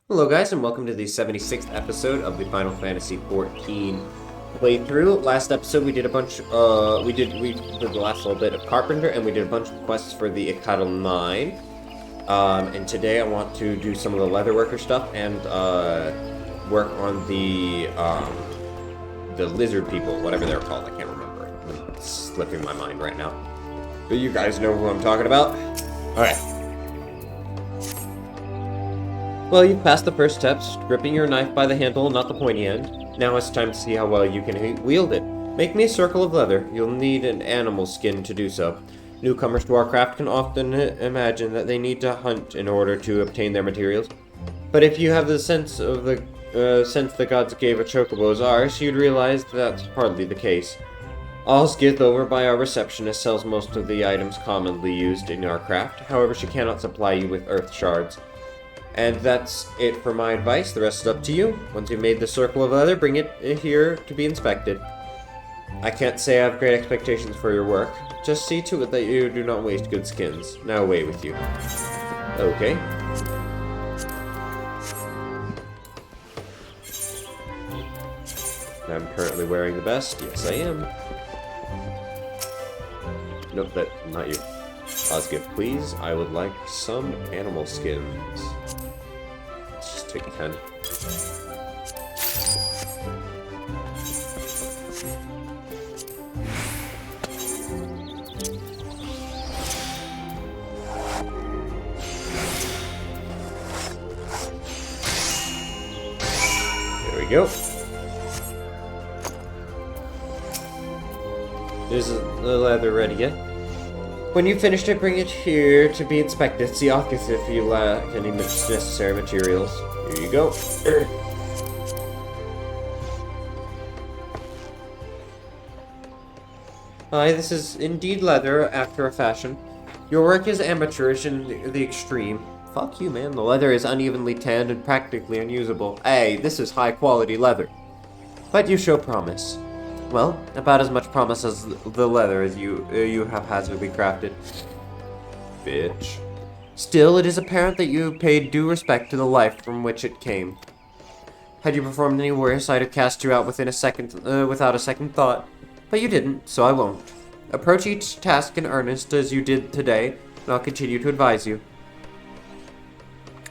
Hello guys and welcome to the 76th episode of the Final Fantasy XIV playthrough. Last episode we did a bunch, we did the last little bit of Carpenter and we did a bunch of quests for the Ikado 9. And today I want to do some of the leatherworker stuff and, work on the lizard people, whatever they're called, I can't remember. It's slipping my mind right now. But you guys know who I'm talking about? Alright. Well, you've passed the first steps, gripping your knife by the handle, not the pointy end. Now it's time to see how well you can wield it. Make me a circle of leather. You'll need an animal skin to do so. Newcomers to our craft can often imagine that they need to hunt in order to obtain their materials. But if you have the sense the gods gave a chocobo's ours, you'd realize that's hardly the case. Osgith, over by our receptionist, sells most of the items commonly used in our craft. However, she cannot supply you with earth shards. And that's it for my advice. The rest is up to you. Once you've made the circle of leather, bring it here to be inspected. I can't say I have great expectations for your work. Just see to it that you do not waste good skins. Now away with you. Okay. I'm currently wearing the best. Yes, I am. Nope, not you. Osgith, please. I would like some animal skins. Let's just take 10. There we go. Is the leather ready yet? When you've finished it, bring it here to be inspected. See Osgith if you lack any necessary materials. Here you go. Aye, this is indeed leather after a fashion. Your work is amateurish in the extreme. Fuck you, man. The leather is unevenly tanned and practically unusable. Hey, this is high-quality leather. But you show promise. Well, about as much promise as the leather as you haphazardly crafted. Bitch. Still, it is apparent that you paid due respect to the life from which it came. Had you performed any worse, I'd have cast you out within a second, without a second thought. But you didn't, so I won't. Approach each task in earnest as you did today, and I'll continue to advise you.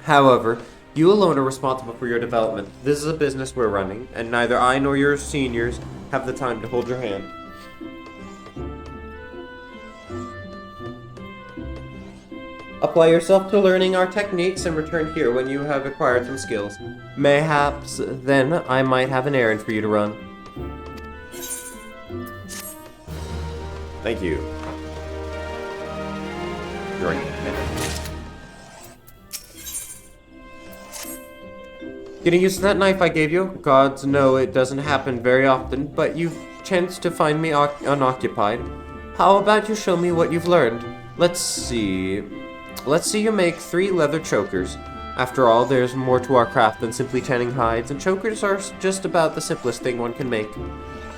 However, you alone are responsible for your development. This is a business we're running, and neither I nor your seniors have the time to hold your hand. Apply yourself to learning our techniques and return here when you have acquired some skills. Mayhaps then I might have an errand for you to run. Thank you. You're Getting used to that knife I gave you? Gods know it doesn't happen very often, but you've chanced to find me unoccupied. How about you show me what you've learned? Let's see you make 3 leather chokers. After all, there's more to our craft than simply tanning hides, and chokers are just about the simplest thing one can make.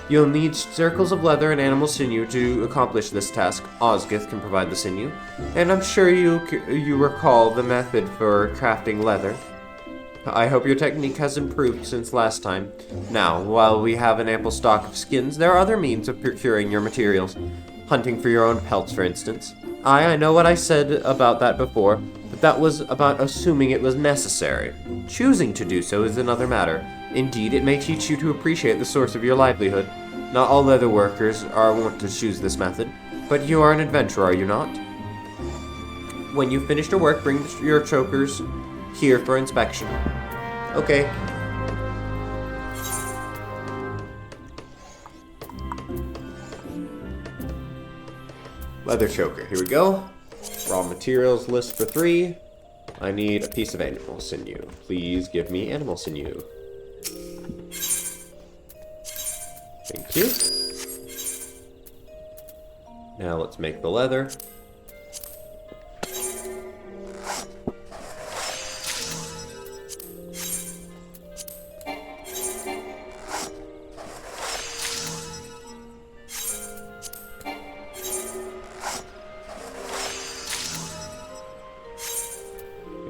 You'll need circles of leather and animal sinew to accomplish this task. Osgith can provide the sinew, and I'm sure you recall the method for crafting leather. I hope your technique has improved since last time. Now, while we have an ample stock of skins, there are other means of procuring your materials. Hunting for your own pelts, for instance. I know what I said about that before, but that was about assuming it was necessary. Choosing to do so is another matter. Indeed, it may teach you to appreciate the source of your livelihood. Not all leather workers are wont to choose this method, but you are an adventurer, are you not? When you've finished your work, bring your chokers here for inspection. Okay. Leather choker, here we go. Raw materials list for 3. I need a piece of animal sinew. Please give me animal sinew. Thank you. Now let's make the leather.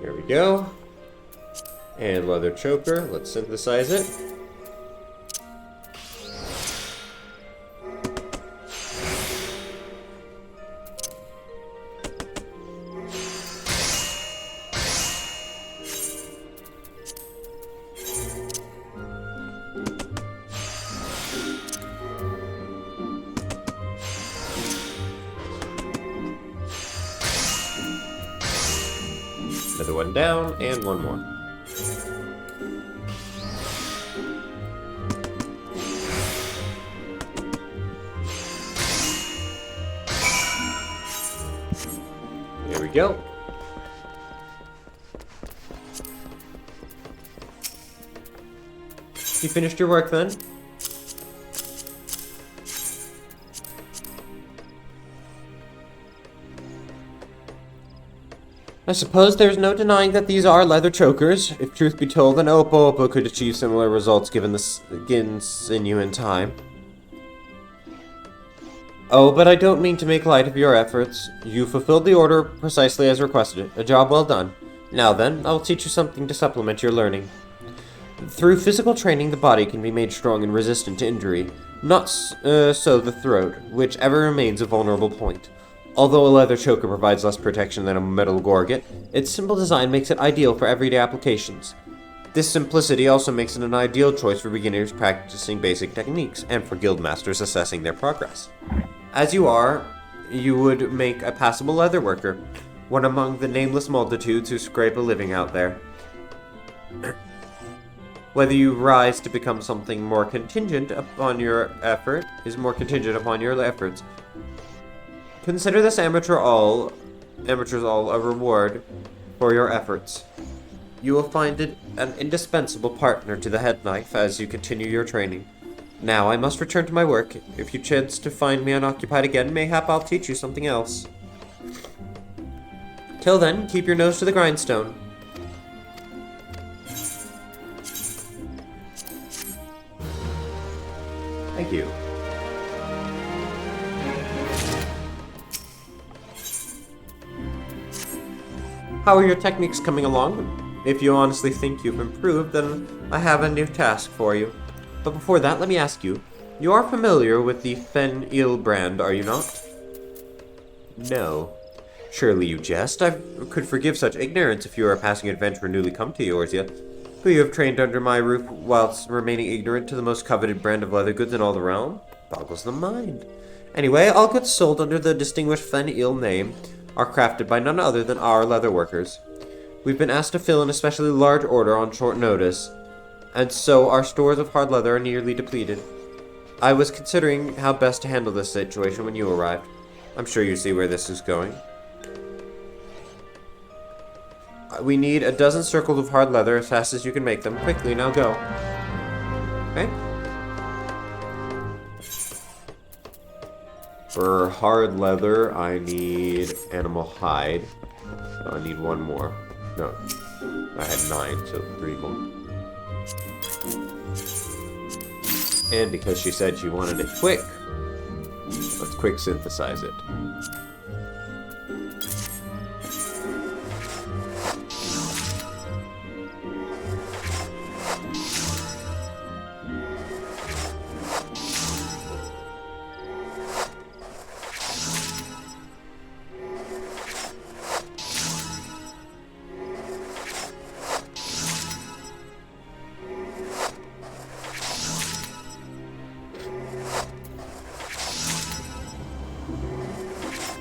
Here we go. And leather choker. Let's synthesize it. Another one down, and one more. There we go. You finished your work then? I suppose there's no denying that these are leather chokers. If truth be told, an Oppo could achieve similar results given the skin sinew in time. Oh, but I don't mean to make light of your efforts. You fulfilled the order precisely as requested. A job well done. Now then, I will teach you something to supplement your learning. Through physical training, the body can be made strong and resistant to injury. Not so the throat, which ever remains a vulnerable point. Although a leather choker provides less protection than a metal gorget, its simple design makes it ideal for everyday applications. This simplicity also makes it an ideal choice for beginners practicing basic techniques, and for guildmasters assessing their progress. As you are, you would make a passable leather worker, one among the nameless multitudes who scrape a living out there. Whether you rise to become something more contingent upon your effort is more contingent upon your efforts. Consider this amateurs all a reward for your efforts. You will find it an indispensable partner to the head knife as you continue your training. Now I must return to my work. If you chance to find me unoccupied again, mayhap I'll teach you something else. Till then, keep your nose to the grindstone. Thank you. How are your techniques coming along? If you honestly think you've improved, then I have a new task for you. But before that, let me ask you. You are familiar with the Fen-Il brand, are you not? No. Surely you jest. I could forgive such ignorance if you are a passing adventurer newly come to Eorzea, who you have trained under my roof whilst remaining ignorant to the most coveted brand of leather goods in all the realm. Boggles the mind. Anyway, all goods sold under the distinguished Fen-Il name are crafted by none other than our leather workers. We've been asked to fill an especially large order on short notice, and so our stores of hard leather are nearly depleted. I was considering how best to handle this situation when you arrived. I'm sure you see where this is going. We need a dozen circles of hard leather as fast as you can make them. Quickly, now go. Okay? For hard leather, I need animal hide. So I need one more. No. I had 9, so 3 more. And because she said she wanted it quick, let's quick synthesize it.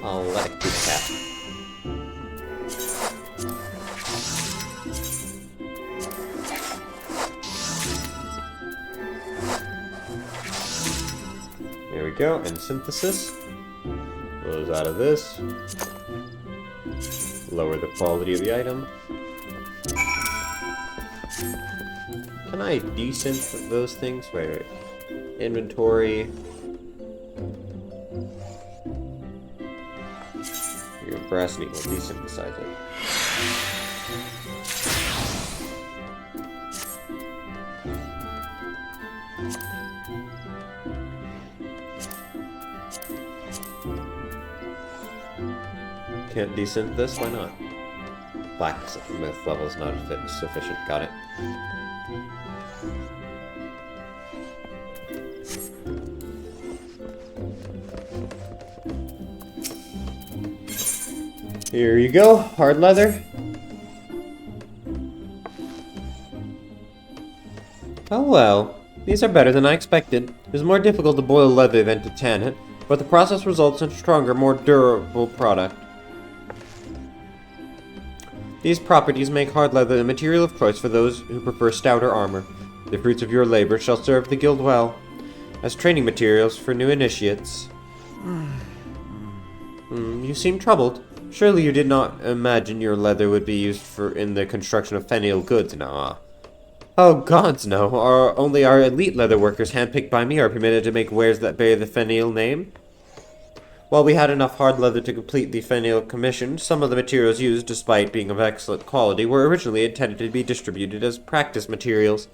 I'll let it keep that. There we go, and synthesis. Close out of this. Lower the quality of the item. Can I desynth those things? Wait. Inventory. Your brass needle, desynthesize it. Can't desynth this? Why not? Blacksmith level is not sufficient. Got it. Here you go, hard leather. Oh well, these are better than I expected. It was more difficult to boil leather than to tan it, but the process results in a stronger, more durable product. These properties make hard leather the material of choice for those who prefer stouter armor. The fruits of your labor shall serve the guild well, as training materials for new initiates. You seem troubled. Surely you did not imagine your leather would be used in the construction of fenil goods, nah. Oh gods, no. Only our elite leather workers, handpicked by me, are permitted to make wares that bear the fenil name. While we had enough hard leather to complete the fenil commission, some of the materials used, despite being of excellent quality, were originally intended to be distributed as practice materials.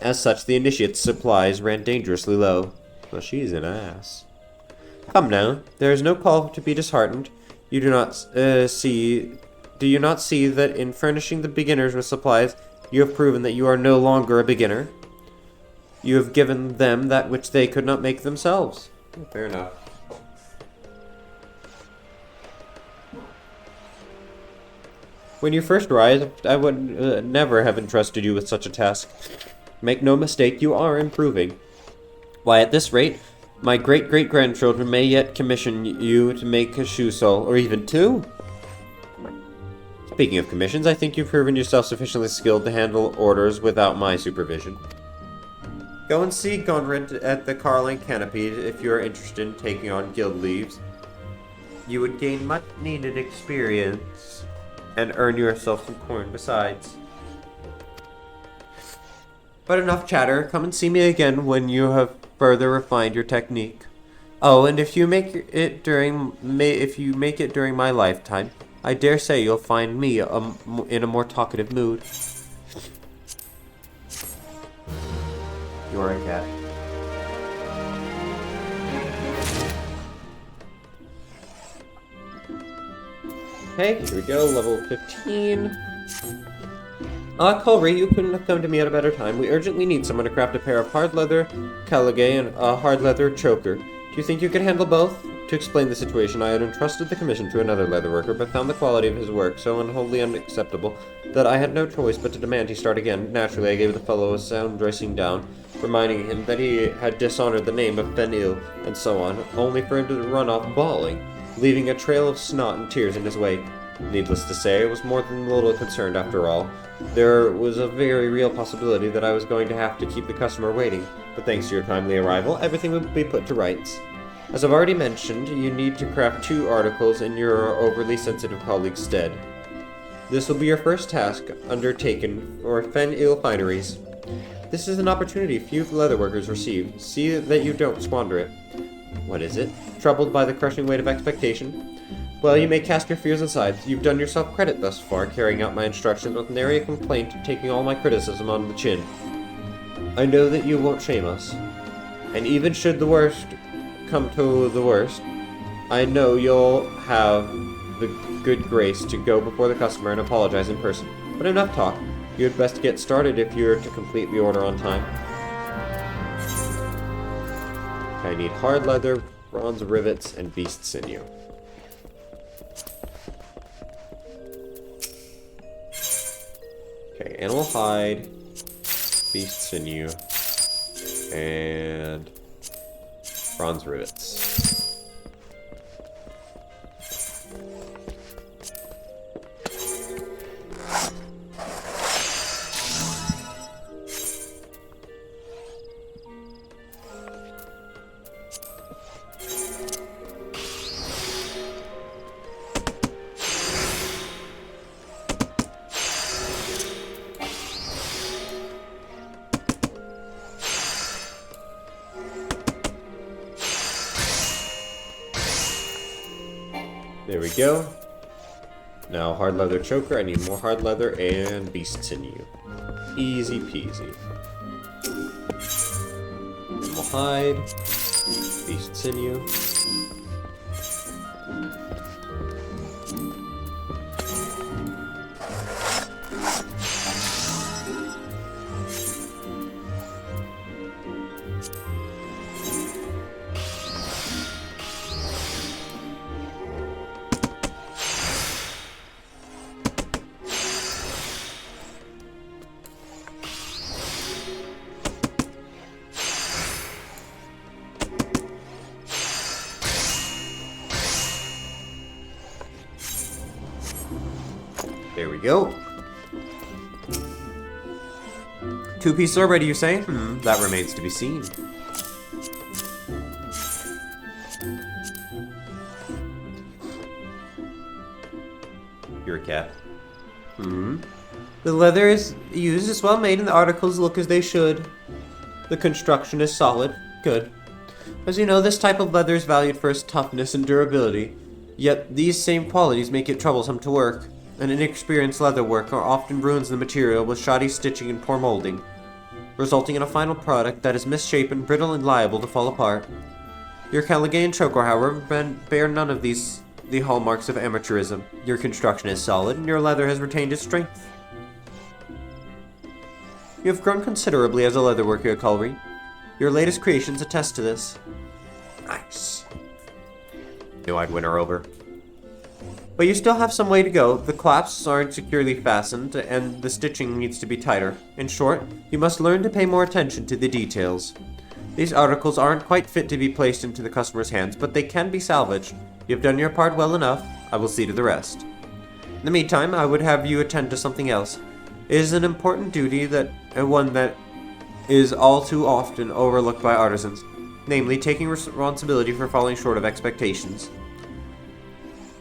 As such, the initiate's supplies ran dangerously low. Well, she's an ass. Come now, there is no call to be disheartened. Do you not see that in furnishing the beginners with supplies, you have proven that you are no longer a beginner? You have given them that which they could not make themselves. Fair enough. When you first arrived, I would never have entrusted you with such a task. Make no mistake, you are improving. Why, at this rate, my great-great-grandchildren may yet commission you to make a shoe sole, or even two. Speaking of commissions, I think you've proven yourself sufficiently skilled to handle orders without my supervision. Go and see Gonrid at the Carling Canopy if you are interested in taking on guild leaves. You would gain much-needed experience and earn yourself some coin besides. But enough chatter. Come and see me again when you have further refined your technique. Oh, and if you make it during my lifetime, I dare say you'll find me in a more talkative mood. You are a cat. Okay, here we go, level 15. Colry, you couldn't have come to me at a better time. We urgently need someone to craft a pair of hard leather caligae and a hard leather choker. Do you think you could handle both? To explain the situation, I had entrusted the commission to another leatherworker, but found the quality of his work so wholly unacceptable that I had no choice but to demand he start again. Naturally, I gave the fellow a sound dressing down, reminding him that he had dishonored the name of Fenil, and so on, only for him to run off bawling, leaving a trail of snot and tears in his wake. Needless to say, I was more than a little concerned after all. There was a very real possibility that I was going to have to keep the customer waiting, but thanks to your timely arrival, everything would be put to rights. As I've already mentioned, you need to craft 2 articles in your overly sensitive colleague's stead. This will be your first task undertaken for Fenil fineries. This is an opportunity few leatherworkers receive. See that you don't squander it. What is it? Troubled by the crushing weight of expectation? Well, you may cast your fears aside. You've done yourself credit thus far, carrying out my instructions with nary a complaint, taking all my criticism on the chin. I know that you won't shame us. And even should the worst come to the worst, I know you'll have the good grace to go before the customer and apologize in person. But enough talk. You had best get started if you're to complete the order on time. I need hard leather, bronze rivets, and beast sinew. Okay, animal hide, beast sinew, and bronze rivets. There we go. Now hard leather choker, I need more hard leather and beast sinew. Easy peasy. Animal hide, beast sinew. go. 2 pieces already, you say? That remains to be seen. You're a cat. The leather is used is well made and the articles look as they should. The construction is solid. Good. As you know, this type of leather is valued for its toughness and durability. Yet, these same qualities make it troublesome to work. An inexperienced leather worker often ruins the material with shoddy stitching and poor molding, resulting in a final product that is misshapen, brittle, and liable to fall apart. Your Caligae choker, however, bear none of the hallmarks of amateurism. Your construction is solid, and your leather has retained its strength. You have grown considerably as a leather worker, Culry. Your latest creations attest to this. Nice. Knew I'd win her over. But you still have some way to go. The clasps aren't securely fastened, and the stitching needs to be tighter. In short, you must learn to pay more attention to the details. These articles aren't quite fit to be placed into the customer's hands, but they can be salvaged. You've done your part well enough. I will see to the rest. In the meantime, I would have you attend to something else. It is an important duty one that is all too often overlooked by artisans, namely taking responsibility for falling short of expectations.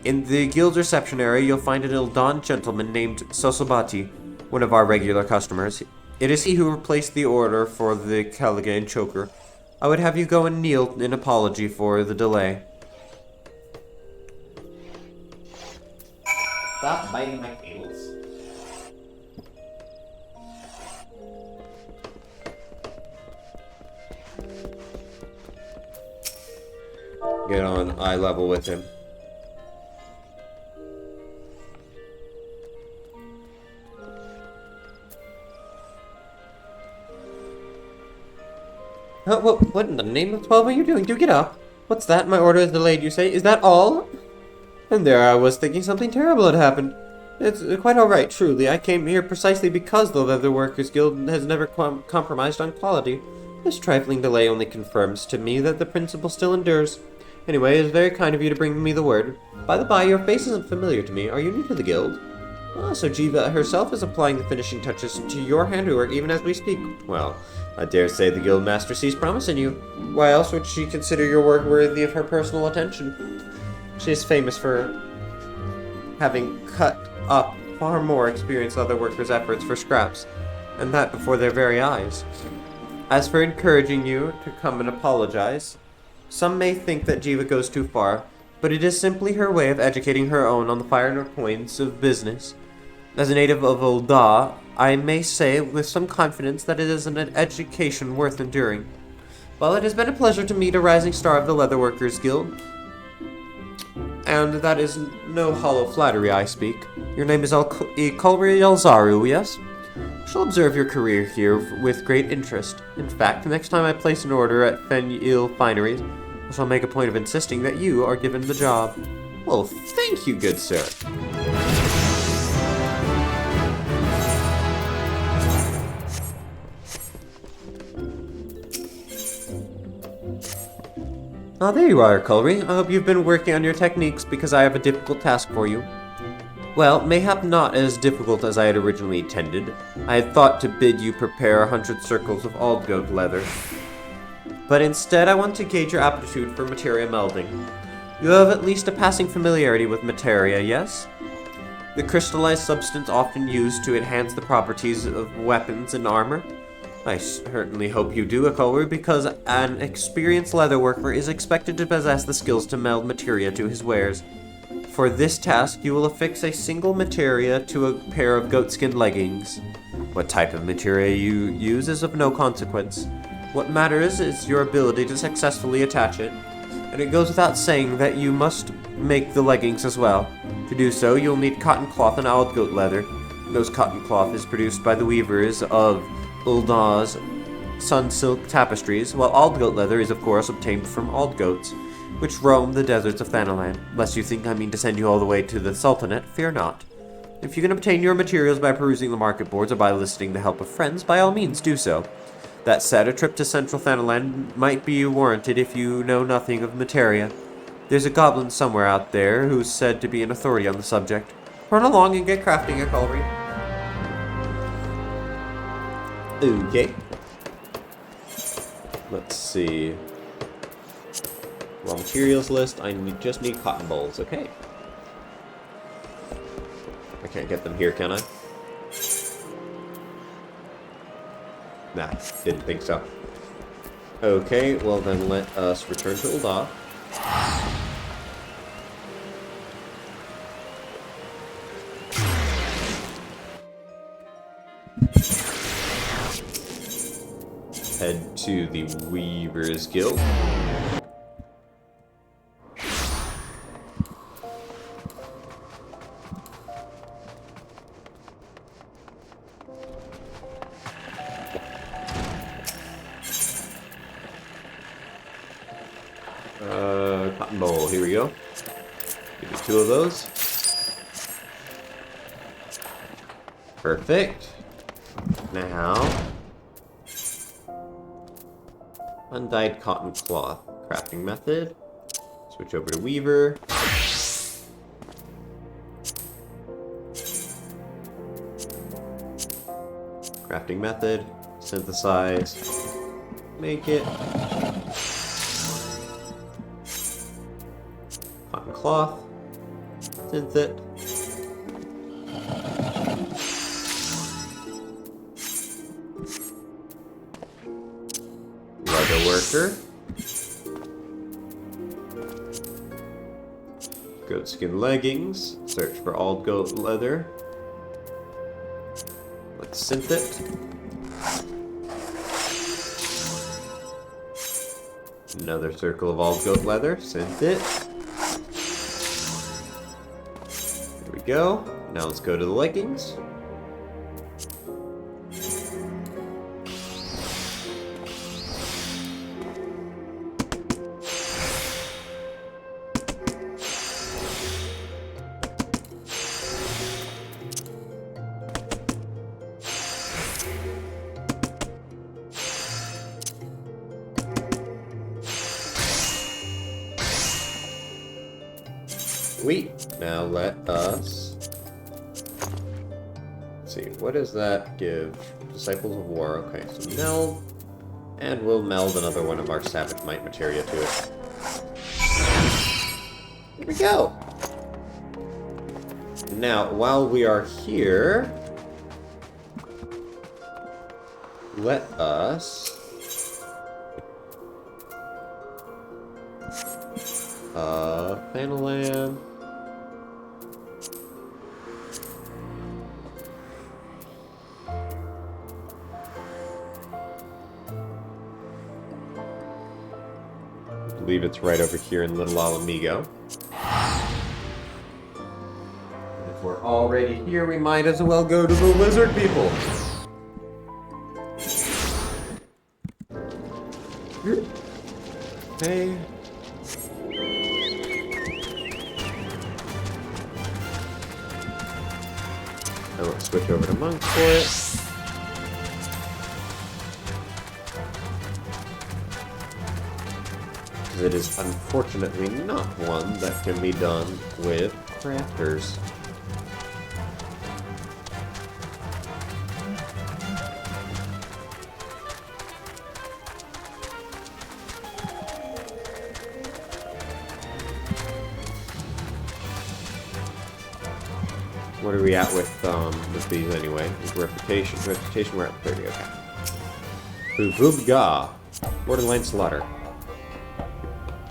In the guild's reception area, you'll find an Ildon gentleman named Sosobati, one of our regular customers. It is he who replaced the order for the Caligae choker. I would have you go and kneel in apology for the delay. Stop biting my cables. Get on eye level with him. What in the name of 12 are you doing? Do get up. What's that? My order is delayed, you say? Is that all? And there I was thinking something terrible had happened. It's quite alright, truly. I came here precisely because the Leather Workers Guild has never compromised on quality. This trifling delay only confirms to me that the principle still endures. Anyway, it is very kind of you to bring me the word. By the by, your face isn't familiar to me. Are you new to the guild? Ah, so Jiva herself is applying the finishing touches to your handiwork even as we speak. Well, I dare say the guild master sees promise in you. Why else would she consider your work worthy of her personal attention? She is famous for having cut up far more experienced leather workers' efforts for scraps, and that before their very eyes. As for encouraging you to come and apologize, some may think that Jiva goes too far, but it is simply her way of educating her own on the finer points of business. As a native of Ul'dah, I may say with some confidence that it is an education worth enduring. Well, it has been a pleasure to meet a rising star of the Leather Workers Guild. And that is no hollow flattery I speak. Your name is Kulri Elzaru, yes? I shall observe your career here with great interest. In fact, the next time I place an order at Fen-Il Fineries, I shall make a point of insisting that you are given the job. Well, thank you, good sir. Ah, there you are, Culry. I hope you've been working on your techniques because I have a difficult task for you. Well, mayhap not as difficult as I had originally intended. I had thought to bid you prepare 100 circles of Aldgoat leather. But instead, I want to gauge your aptitude for materia melding. You have at least a passing familiarity with materia, yes? The crystallized substance often used to enhance the properties of weapons and armor? I certainly hope you do, Culry, because an experienced leatherworker is expected to possess the skills to meld materia to his wares. For this task, you will affix a single materia to a pair of goatskin leggings. What type of materia you use is of no consequence. What matters is your ability to successfully attach it, and it goes without saying that you must make the leggings as well. To do so, you'll need cotton cloth and Aldgoat leather. Those cotton cloth is produced by the weavers of Uldah's sun silk tapestries, while Aldgoat leather is of course obtained from Aldgoats, which roam the deserts of Thanalan. Lest you think I mean to send you all the way to the Sultanate, fear not. If you can obtain your materials by perusing the market boards or by enlisting the help of friends, by all means do so. That said, a trip to central Thanalan might be warranted if you know nothing of materia. There's a goblin somewhere out there who's said to be an authority on the subject. run along and get crafting, Akalri. Okay. Let's see. Raw materials list. Just need cotton balls. Okay. I can't get them here, can I? Nah, didn't think so. Okay, well then let us return to Ul'dah. Head to the Weaver's Guild. Cotton bowl, here we go. Give me 2 of those. Perfect. Now, undyed cotton cloth. Crafting method. Switch over to Weaver. Crafting method. Synthesize. Make it. Cotton cloth. Synth it. Leather worker. Goatskin leggings. Search for all goat leather. Let's synth it. Another circle of all goat leather. Synth it. Here we go. Now let's go to the leggings. Sweet. Now let us see, what does that give? Disciples of War. Okay, so meld, and we'll meld another one of our Savage Might materia to it. Here we go. Now, while we are here, let us Panalam. I believe it's right over here in Little Alamigo. And if we're already here, we might as well go to the lizard people. Hey. So let's switch over to monks for it. It is unfortunately not one that can be done with crafters. What are we at with these anyway? Reputation, we're at 30, okay. Bubga, Borderline Slaughter.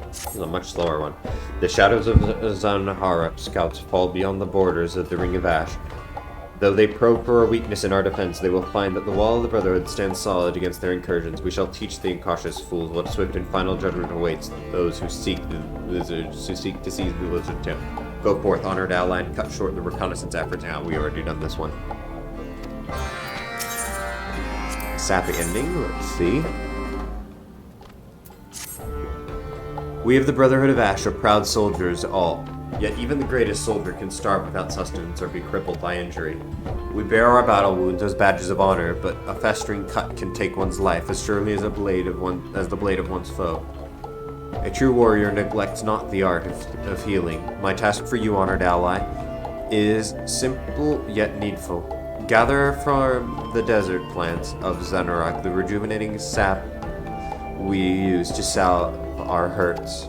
This is a much slower one. The shadows of Zanharep scouts fall beyond the borders of the Ring of Ash. Though they probe for a weakness in our defense, they will find that the wall of the Brotherhood stands solid against their incursions. We shall teach the incautious fools what swift and final judgment awaits those who seek the lizards, who seek to seize the lizard tomb. Go forth, honored ally, and cut short the reconnaissance efforts. Now, we already done this one. Sappy ending, let's see. We of the Brotherhood of Ash are proud soldiers all, yet even the greatest soldier can starve without sustenance or be crippled by injury. We bear our battle wounds as badges of honor, but a festering cut can take one's life as surely as the blade of one's foe. A true warrior neglects not the art of healing. My task for you, honored ally, is simple yet needful. Gather from the desert plants of Xanarak the rejuvenating sap we use to salve our hurts.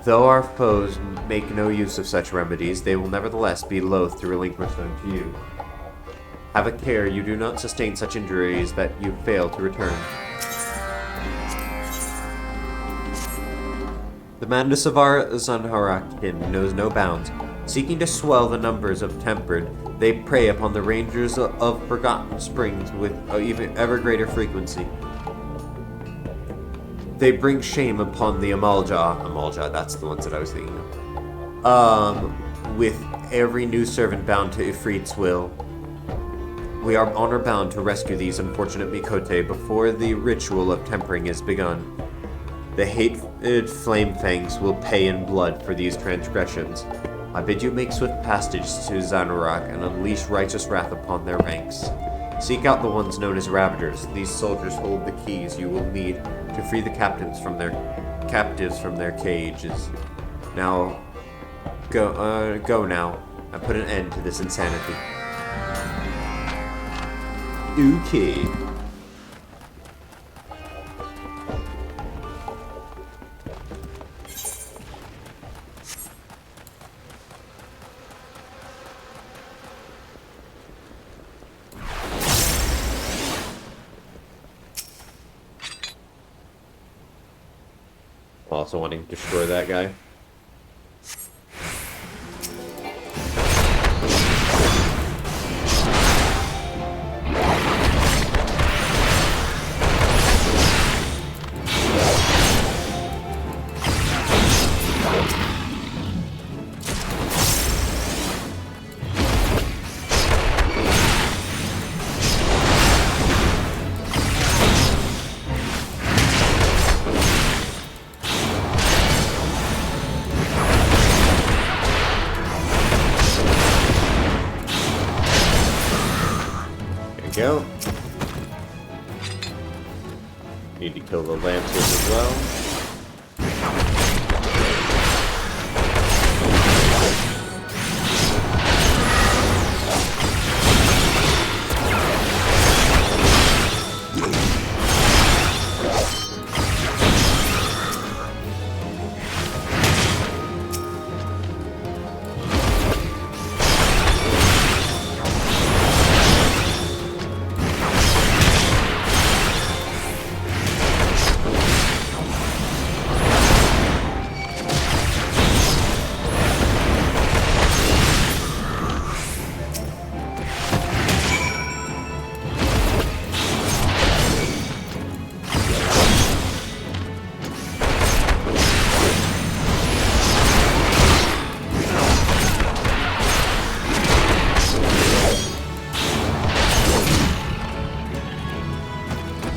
Though our foes make no use of such remedies, they will nevertheless be loath to relinquish them to you. Have a care you do not sustain such injuries that you fail to return. The madness of our Zanharakin knows no bounds. Seeking to swell the numbers of tempered, they prey upon the rangers of forgotten springs with even ever greater frequency. They bring shame upon the Amalja, that's the ones that I was thinking of. With every new servant bound to Ifrit's will. We are honor bound to rescue these unfortunate Mikote before the ritual of tempering is begun. The hated flame fangs will pay in blood for these transgressions. I bid you make swift passage to Xanarak and unleash righteous wrath upon their ranks. Seek out the ones known as Ravagers. These soldiers hold the keys you will need to free the captives from their cages. Now, go now, and put an end to this insanity. Okay. Also wanting to destroy that guy. Go. Need to kill the Lancers as well.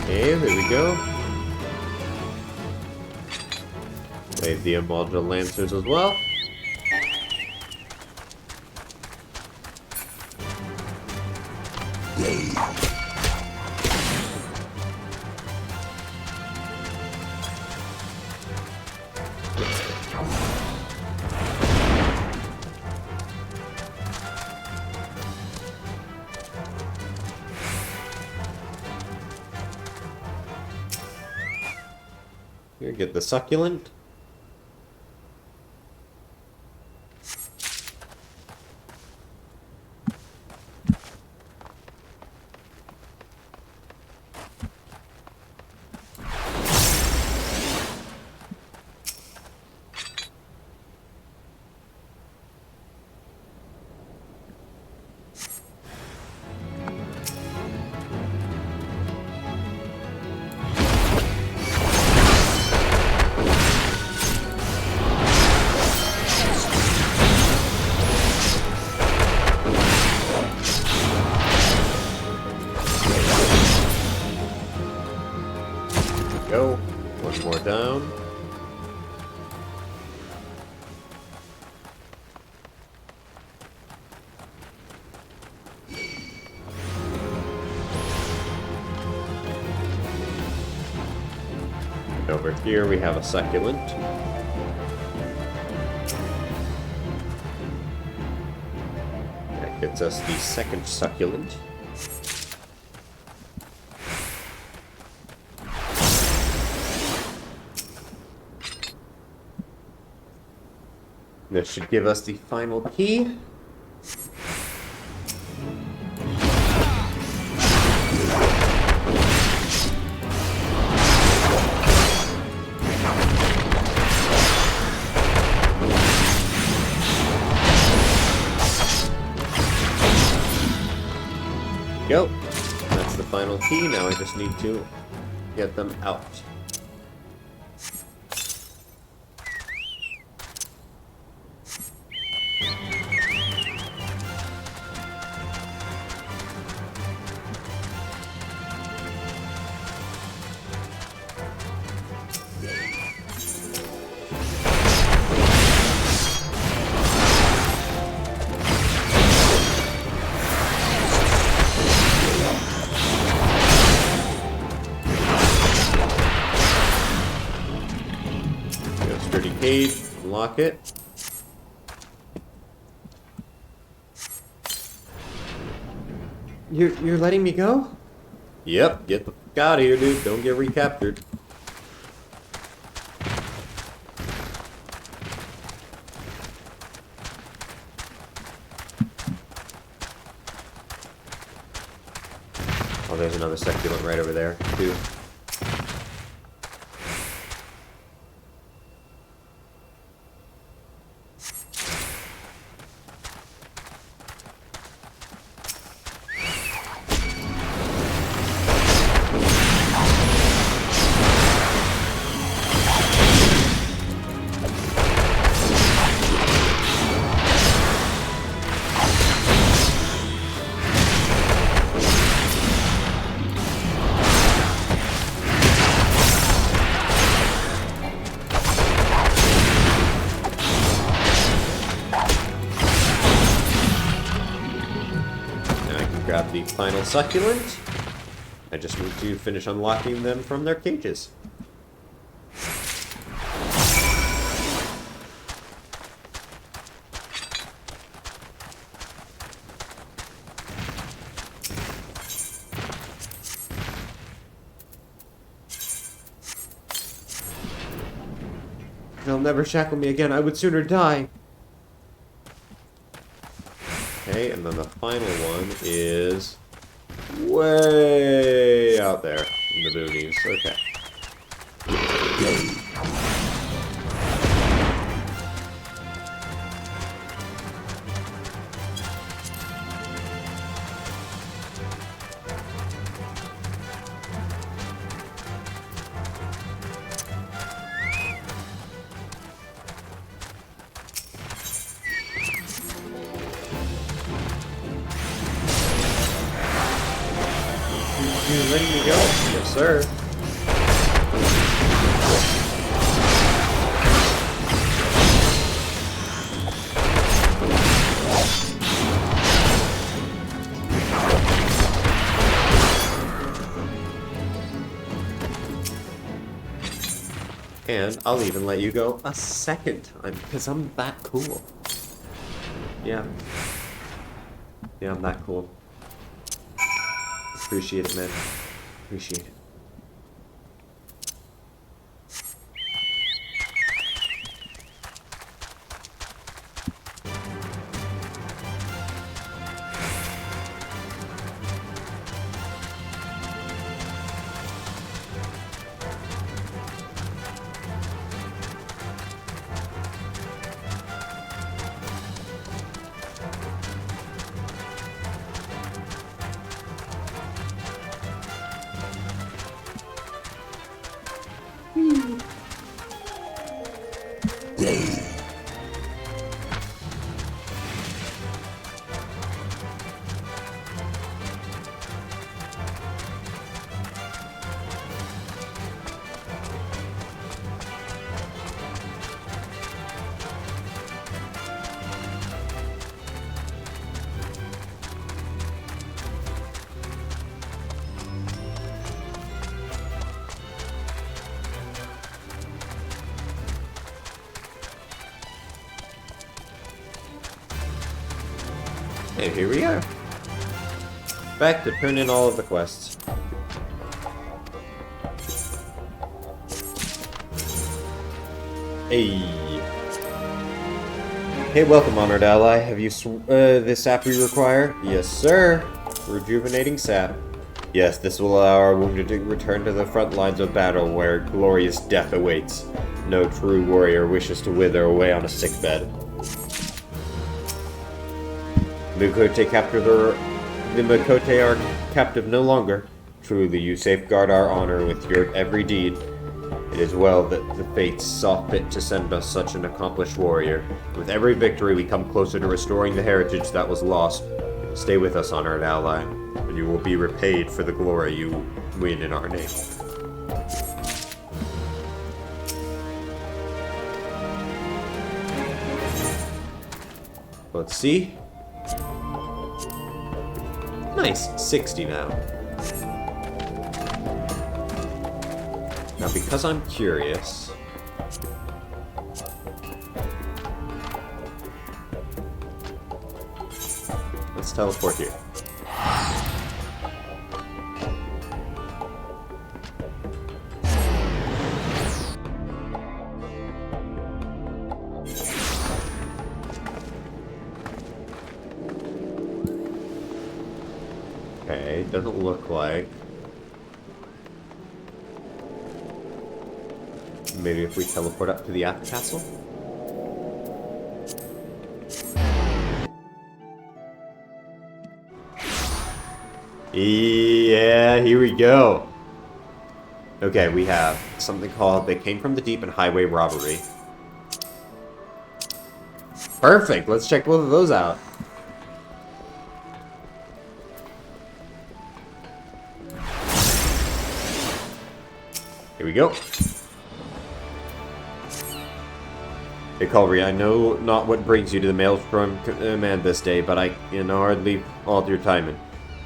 Okay, there we go. Save the Amalja Lancers as well. Here, get the succulent. Go. One more down. And over here we have a succulent. gets us the second succulent. This should give us the final key. Go. That's the final key. Now I just need to get them out. Sturdy cage, unlock it. You're letting me go? Yep, get the fuck out of here, dude. Don't get recaptured. Oh, there's another succulent right over there, too. Grab the final succulent. I just need to finish unlocking them from their cages. They'll never shackle me again. I would sooner die. Okay, and then the final one is way out there in the boonies. Okay. You letting me go? Yes, sir. And I'll even let you go a second time, because I'm that cool. Yeah. Yeah, I'm that cool. Appreciate it, man. Appreciate it. And here we are. Back to turn in all of the quests. Hey. Hey, welcome, honored ally. Have you the sap we require? Yes, sir. Rejuvenating sap. Yes, this will allow our wounded to return to the front lines of battle where glorious death awaits. No true warrior wishes to wither away on a sickbed. The Makote are captive no longer. Truly, you safeguard our honor with your every deed. It is well that the fates saw fit to send us such an accomplished warrior. With every victory, we come closer to restoring the heritage that was lost. Stay with us, honored ally, and you will be repaid for the glory you win in our name. Let's see. Nice, 60 now. Now, because I'm curious... let's teleport here. Okay, doesn't look like... maybe if we teleport up to the App Castle? Yeah, here we go. Okay, we have something called They Came from the Deep and Highway Robbery. Perfect, let's check both of those out. Here we go. Hey, Culry, I know not what brings you to the Maelstrom Command this day, but I can hardly alter your timing.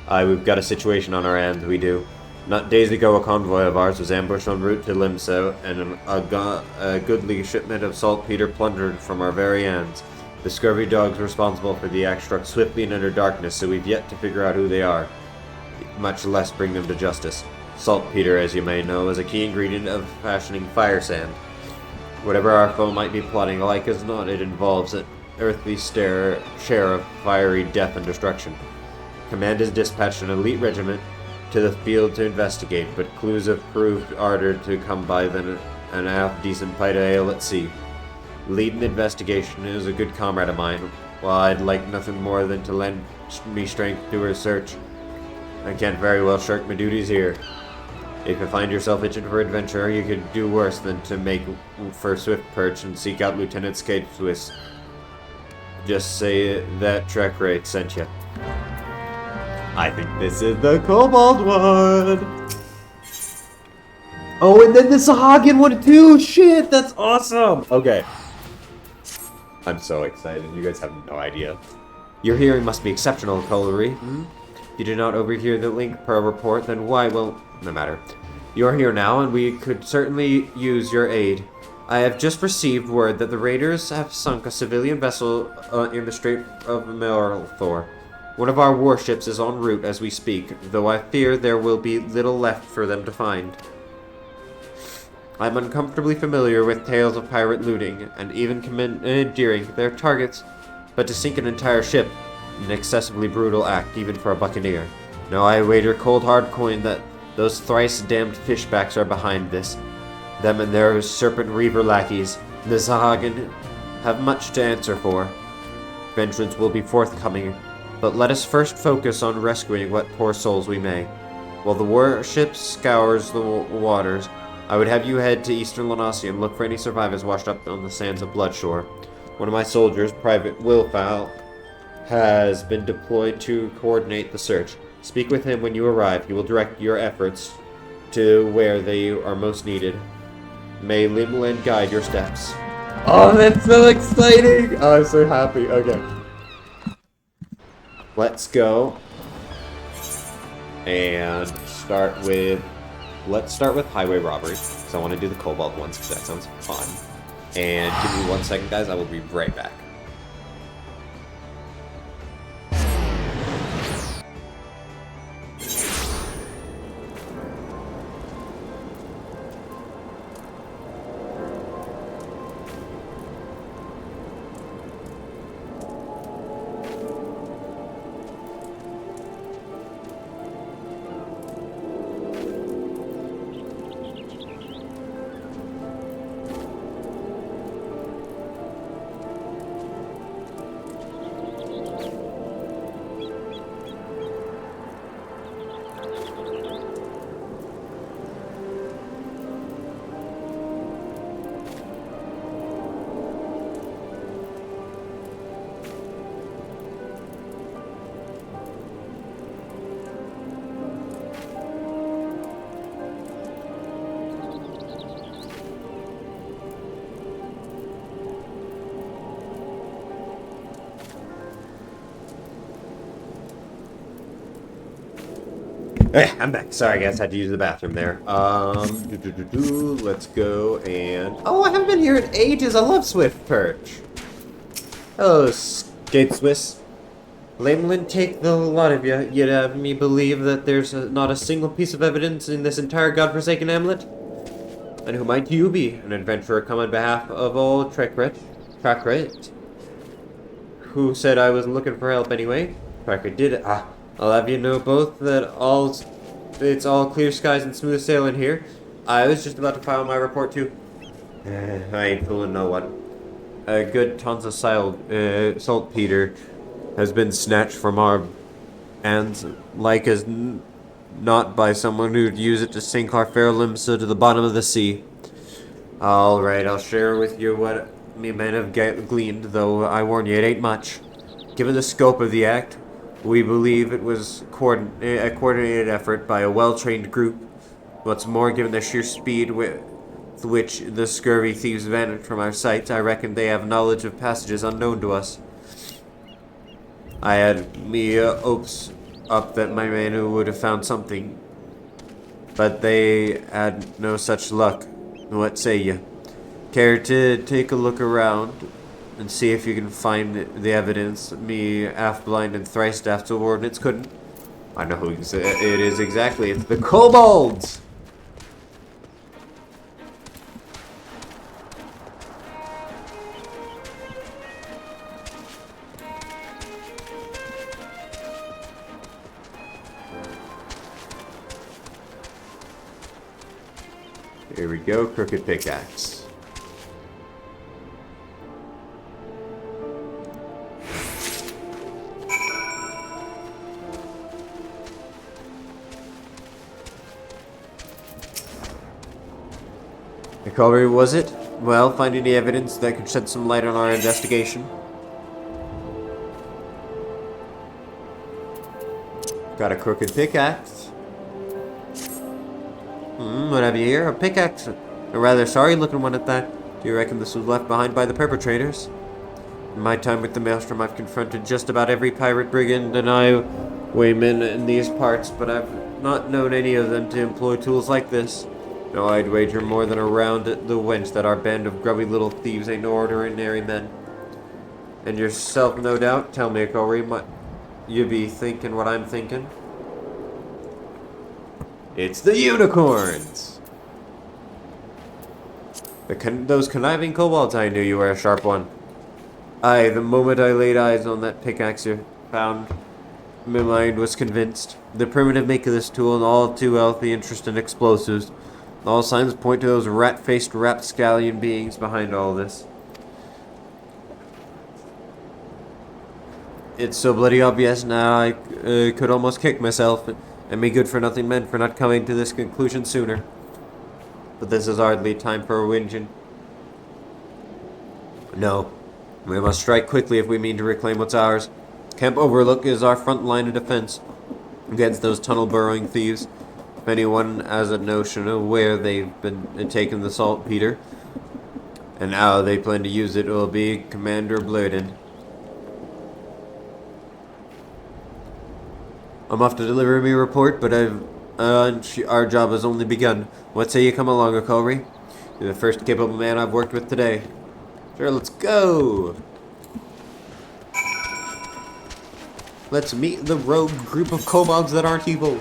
We've got a situation on our hands, we do. Not days ago, a convoy of ours was ambushed en route to Limso, and a goodly shipment of saltpeter plundered from our very hands. The scurvy dogs responsible for the act struck swiftly and under darkness, so we've yet to figure out who they are, much less bring them to justice. Saltpeter, as you may know, is a key ingredient of fashioning fire sand. Whatever our foe might be plotting, like as not, it involves an earthly share of fiery death and destruction. Command has dispatched an elite regiment to the field to investigate, but clues have proved harder to come by than an half-decent pint of ale at sea. Leading the investigation is a good comrade of mine, while I'd like nothing more than to lend me strength to her search. I can't very well shirk my duties here. If you find yourself itching for adventure, you could do worse than to make for Swift Perch and seek out Lieutenant Skate Swiss. Just say that Trek Rate sent you. I think this is the Cobalt one! Oh, and then the Sahagin one too! Shit, that's awesome! Okay. I'm so excited, you guys have no idea. Your hearing must be exceptional, Collery. If you did not overhear the link per report, then why, well, no matter. You're here now, and we could certainly use your aid. I have just received word that the raiders have sunk a civilian vessel in the Strait of Melthor. One of our warships is en route as we speak, though I fear there will be little left for them to find. I'm uncomfortably familiar with tales of pirate looting, and even commandeering their targets, but to sink an entire ship, an excessively brutal act even for a buccaneer. Now I wager cold hard coin that those thrice-damned fishbacks are behind this. Them and their serpent reaver lackeys, the Sahagin, have much to answer for. Vengeance will be forthcoming, but let us first focus on rescuing what poor souls we may. While the warship scours the waters, I would have you head to Eastern Lanasi and look for any survivors washed up on the sands of Bloodshore. One of my soldiers, Private Willfowl, has been deployed to coordinate the search. Speak with him when you arrive. He will direct your efforts to where they are most needed. May Limland guide your steps. Oh, that's so exciting! Oh, I'm so happy. Okay. Let's go. And let's start with highway robbery. So I want to do the Cobalt ones because that sounds fun. And give me 1 second, guys. I will be right back. I'm back. Sorry, guys. Had to use the bathroom there. Let's go and... Oh, I haven't been here in ages. I love Swift Perch. Hello, Skate Swiss. Lamelin, take the lot of you. You'd have me believe that there's not a single piece of evidence in this entire godforsaken hamlet? And who might you be? An adventurer come on behalf of old Trackret? Who said I was looking for help anyway? Trackret did it. I'll have you know both that it's all clear skies and smooth sailing here. I was just about to file my report too. I ain't fooling no one. A good tons of saltpeter has been snatched from our hands, like as not by someone who'd use it to sink our fair limbs to the bottom of the sea. Alright, I'll share with you what me men have gleaned, though I warn you, it ain't much. Given the scope of the act, we believe it was a coordinated effort by a well-trained group. What's more, given the sheer speed with which the scurvy thieves vanished from our sights, I reckon they have knowledge of passages unknown to us. I had me hopes up that my men would have found something, but they had no such luck. What say you? Care to take a look around and see if you can find the evidence me half-blind and thrice-daft subordinates couldn't? I know who it is exactly. It's the kobolds! Here we go, crooked pickaxe. Recovery, was it? Well, find any evidence that could shed some light on our investigation. Got a crooked pickaxe. What have you here? A pickaxe. A rather sorry looking one at that. Do you reckon this was left behind by the perpetrators? In my time with the Maelstrom, I've confronted just about every pirate brigand and highwayman in these parts, but I've not known any of them to employ tools like this. No, I'd wager more than a round at the wench that our band of grubby little thieves ain't no ordinary men. And yourself, no doubt. Tell me, Corey, what you be thinking what I'm thinking? It's the unicorns! Those conniving kobolds, I knew you were a sharp one. Aye, the moment I laid eyes on that pickaxe you found, my mind was convinced. The primitive make of this tool and all too healthy interest in explosives. All signs point to those rat-faced rapscallion beings behind all this. It's so bloody obvious now I could almost kick myself and me good-for-nothing men for not coming to this conclusion sooner. But this is hardly time for a whinging. No, we must strike quickly if we mean to reclaim what's ours. Camp Overlook is our front line of defense against those tunnel-burrowing thieves. If anyone has a notion of where they've been taking the saltpeter and how they plan to use it, will be Commander Blurden. I'm off to deliver me a report, but our job has only begun. What say you come along, O'Colry? You're the first capable man I've worked with today. Sure, let's go! Let's meet the rogue group of kobolds that aren't evil.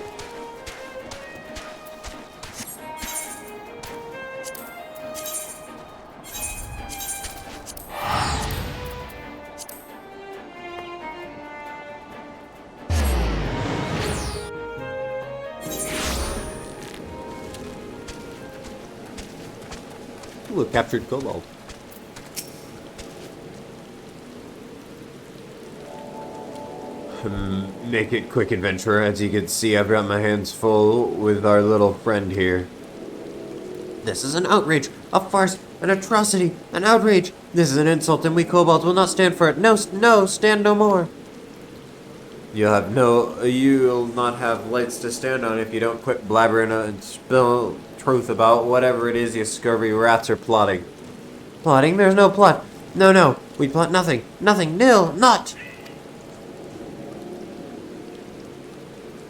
Ooh, a captured kobold. Make it quick, adventurer. As you can see, I've got my hands full with our little friend here. This is an outrage, a farce, an atrocity, an outrage. This is an insult, and we kobolds will not stand for it. No, no, stand no more. You'll not have lights to stand on if you don't quit blabbering and spill truth about whatever it is you scurvy rats are plotting. Plotting? There's no plot. No, we plot nothing. Nothing, nil, not.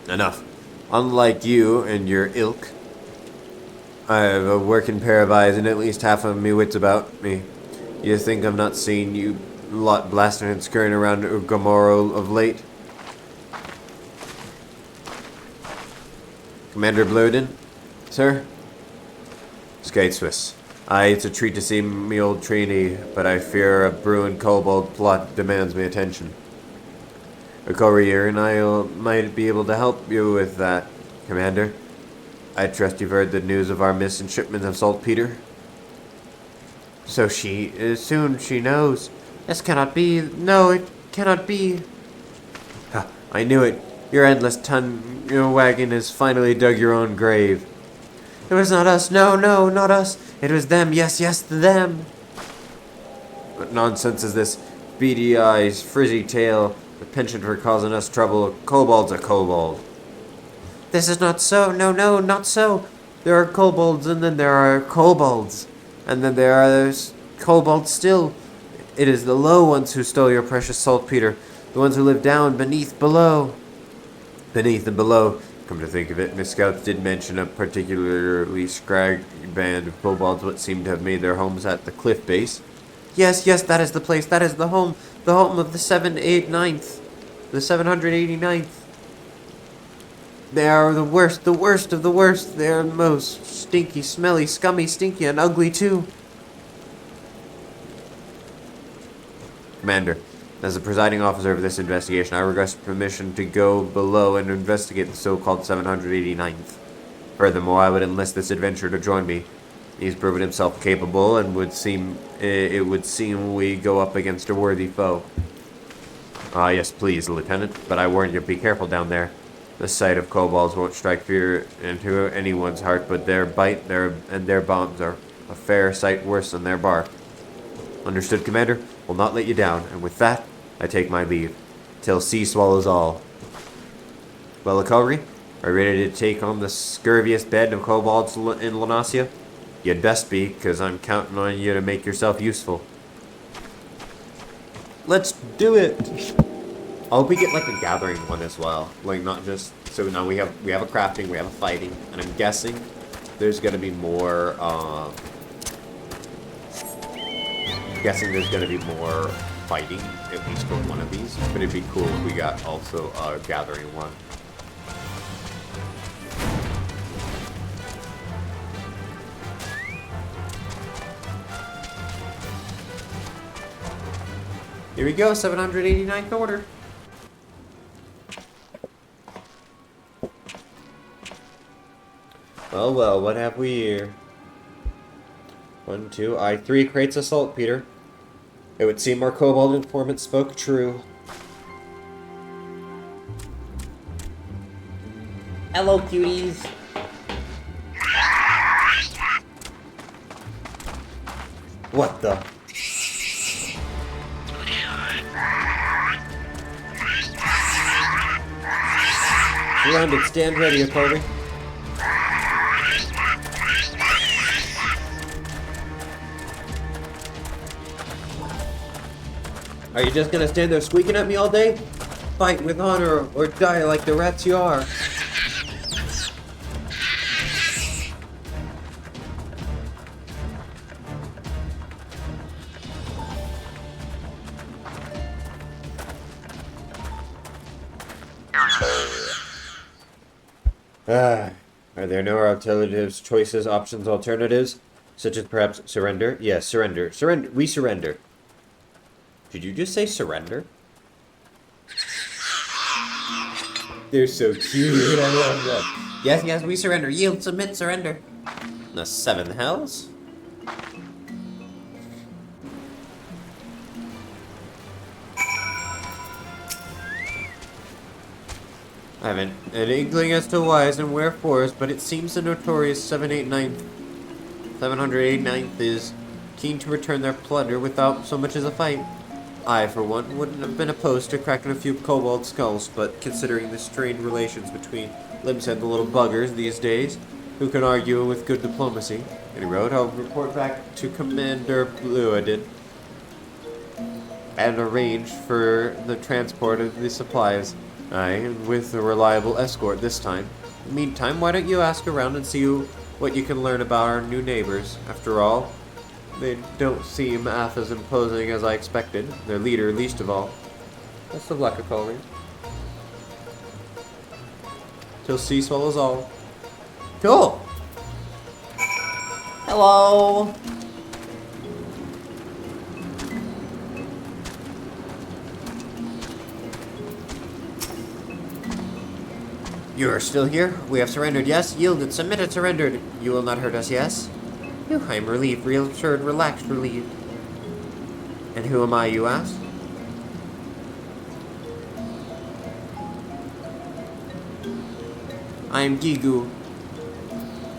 Enough. Unlike you and your ilk, I have a working pair of eyes and at least half of me wits about me. You think I'm not seeing you lot blasting and scurrying around Ugomoro of late? Commander Blodin? Sir? Skate Swiss. Aye, it's a treat to see me old trainee, but I fear a brewing kobold plot demands me attention. A courier and I might be able to help you with that, Commander. I trust you've heard the news of our missing shipment of saltpeter. So soon she knows. This cannot be. No, it cannot be. I knew it. Your endless your wagon has finally dug your own grave. It was not us. No, not us. It was them. Yes, them. What nonsense is this? Beady eyes, frizzy tail, the penchant for causing us trouble. A kobold's a kobold. This is not so. No, not so. There are kobolds, and then there are kobolds. And then there are those kobolds still. It is the low ones who stole your precious saltpeter. The ones who live down, below. Beneath and below. Come to think of it, Miss Scouts did mention a particularly scraggy band of kobolds what seemed to have made their homes at the cliff base. Yes, that is the place. That is the home of the 789th. The 789th. They are the worst of the worst. They are most stinky, smelly, scummy, stinky, and ugly too. Commander, as the presiding officer of this investigation, I request permission to go below and investigate the so-called 789th. Furthermore, I would enlist this adventurer to join me. He's proven himself capable, and it would seem we go up against a worthy foe. Yes, please, Lieutenant, but I warn you, be careful down there. The sight of kobolds won't strike fear into anyone's heart, but their bite and their bombs are a fair sight worse than their bark. Understood, Commander? Will not let you down, and with that, I take my leave, till sea swallows all. Well, Akari, are you ready to take on the scurviest band of kobolds in Lanasia? You'd best be, because I'm counting on you to make yourself useful. Let's do it! I hope we get like a gathering one as well. Like not just so now we have a crafting, we have a fighting, and I'm guessing there's gonna be more fighting, at least for one of these. But it'd be cool if we got also a gathering one. Here we go, 789th order. Well, what have we here? 1, 2, 3 crates of saltpeter. It would seem our kobold informant spoke true. Hello, cuties. What the? Surrounded, stand ready, Kobe. Are you just gonna stand there squeaking at me all day? Fight with honor or die like the rats you are. Are there no alternatives, choices, options, alternatives? Such as perhaps surrender? Yes, surrender. Surrender. We surrender. Did you just say surrender? They're so cute. I love that. Yes, we surrender. Yield, submit, surrender. The 7 hells? I haven't an inkling as to whys and wherefores, but it seems the notorious 789th is keen to return their plunder without so much as a fight. I, for one, wouldn't have been opposed to cracking a few kobold skulls, but considering the strained relations between Limbs and the little buggers these days, who can argue with good diplomacy? And he wrote, I'll report back to Commander Bluadid and arrange for the transport of the supplies. Aye, and with a reliable escort this time. Meantime, why don't you ask around and see what you can learn about our new neighbors? After all, they don't seem half as imposing as I expected. Their leader, least of all. Best of luck, Colleen. Till sea swallows all. Cool! Hello! You are still here? We have surrendered, yes? Yielded, submitted, surrendered. You will not hurt us, yes? I am relieved, reassured, relaxed, relieved. And who am I, you ask? I am Gigu.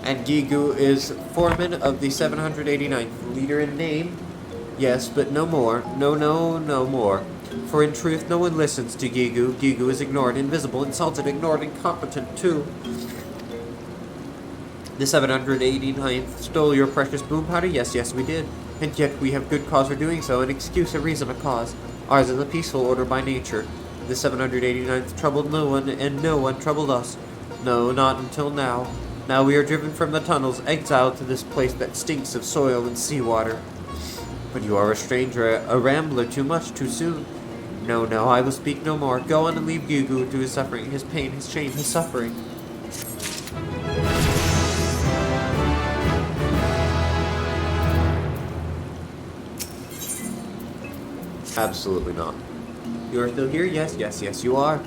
And Gigu is foreman of the 789th. Leader in name? Yes, but no more. No more. For in truth, no one listens to Gigu. Gigu is ignored, invisible, insulted, ignored, incompetent, too. The 789th stole your precious boom powder? Yes, we did. And yet we have good cause for doing so, an excuse, a reason, a cause. Ours is a peaceful order by nature. The 789th troubled no one, and no one troubled us. No, not until now. Now we are driven from the tunnels, exiled to this place that stinks of soil and seawater. But you are a stranger, a rambler, too much, too soon. No, I will speak no more. Go on and leave Gigu to his suffering, his pain, his shame, his suffering. Absolutely not. You are still here? Yes, you are.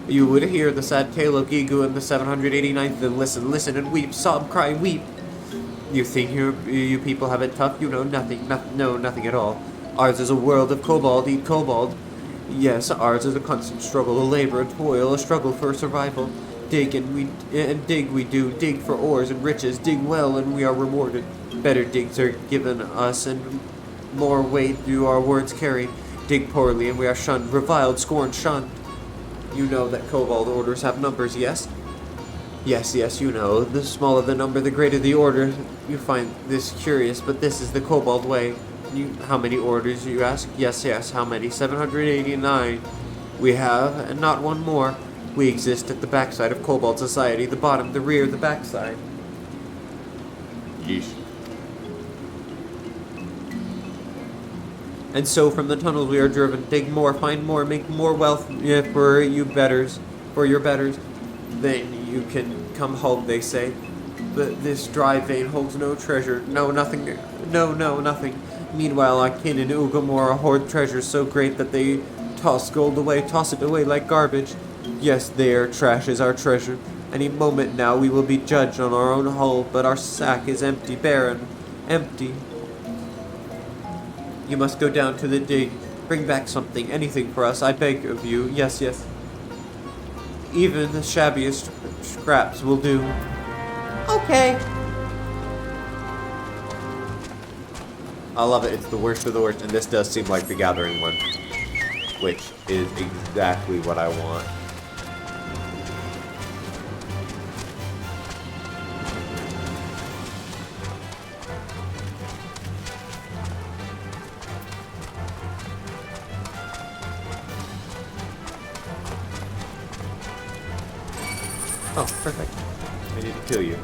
You would hear the sad tale of Gigu and the 789th, then listen, and weep, sob, cry, weep. You think you people have it tough? You know nothing, nothing at all. Ours is a world of kobold, eat kobold. Yes, ours is a constant struggle, a labor, a toil, a struggle for survival. Dig we do, dig for ores and riches, dig well and we are rewarded. Better digs are given us and more weight do our words carry. Dig poorly and we are shunned, reviled, scorned, shunned. You know that kobold orders have numbers, yes? Yes, you know. The smaller the number, the greater the order. You find this curious, but this is the kobold way. How many orders, you ask? Yes, how many? 789. We have, and not one more. We exist at the backside of kobold society, the bottom, the rear, the backside. Yeesh. And so from the tunnels we are driven, dig more, find more, make more wealth for your betters. Then you can come home, they say. But this dry vein holds no treasure, nothing. Meanwhile, our kin in Ugamora hoard treasures so great that they toss it away like garbage. Yes, their trash is our treasure. Any moment now we will be judged on our own hull, but our sack is empty, barren, empty. You must go down to the dig. Bring back something, anything for us, I beg of you. Yes. Even the shabbiest scraps will do. Okay. I love it. It's the worst of the worst, and this does seem like the Gathering one, which is exactly what I want. Oh, perfect. I need to kill you.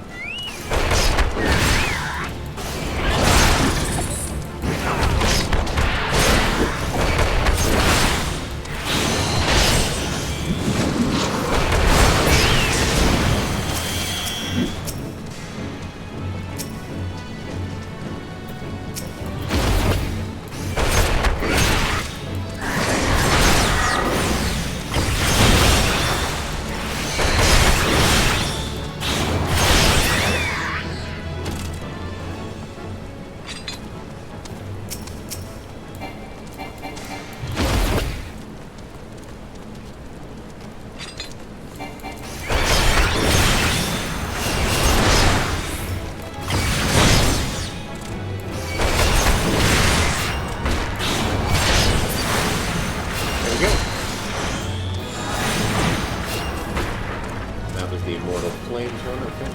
That was the Immortal Flames one, okay.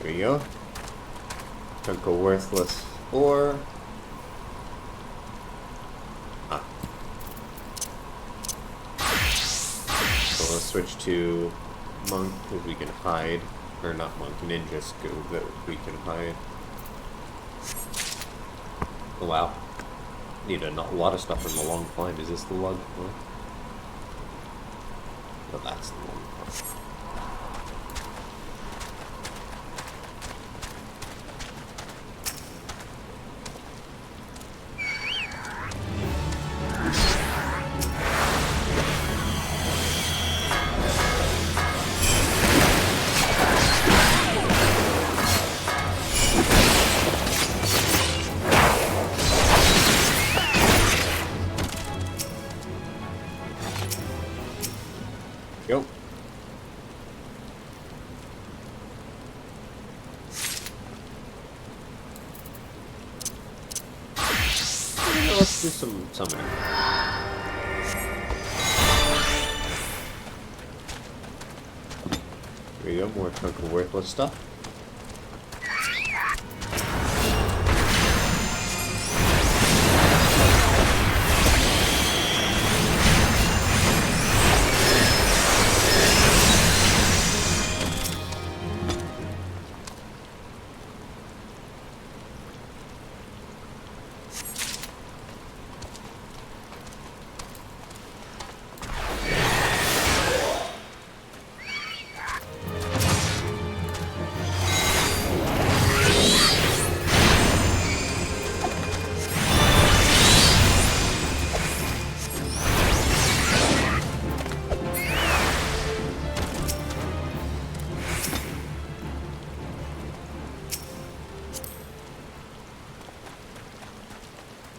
There you go. Chunk of worthless ore. Ah. So let's switch to monk because we can hide. Or not monk, ninja skill that we can hide. Oh, wow. Need a lot of stuff from the long climb. Is this the log? Oh, that's the long climb. Go. Let's do some summoning. There you go, more chunk of worthless stuff.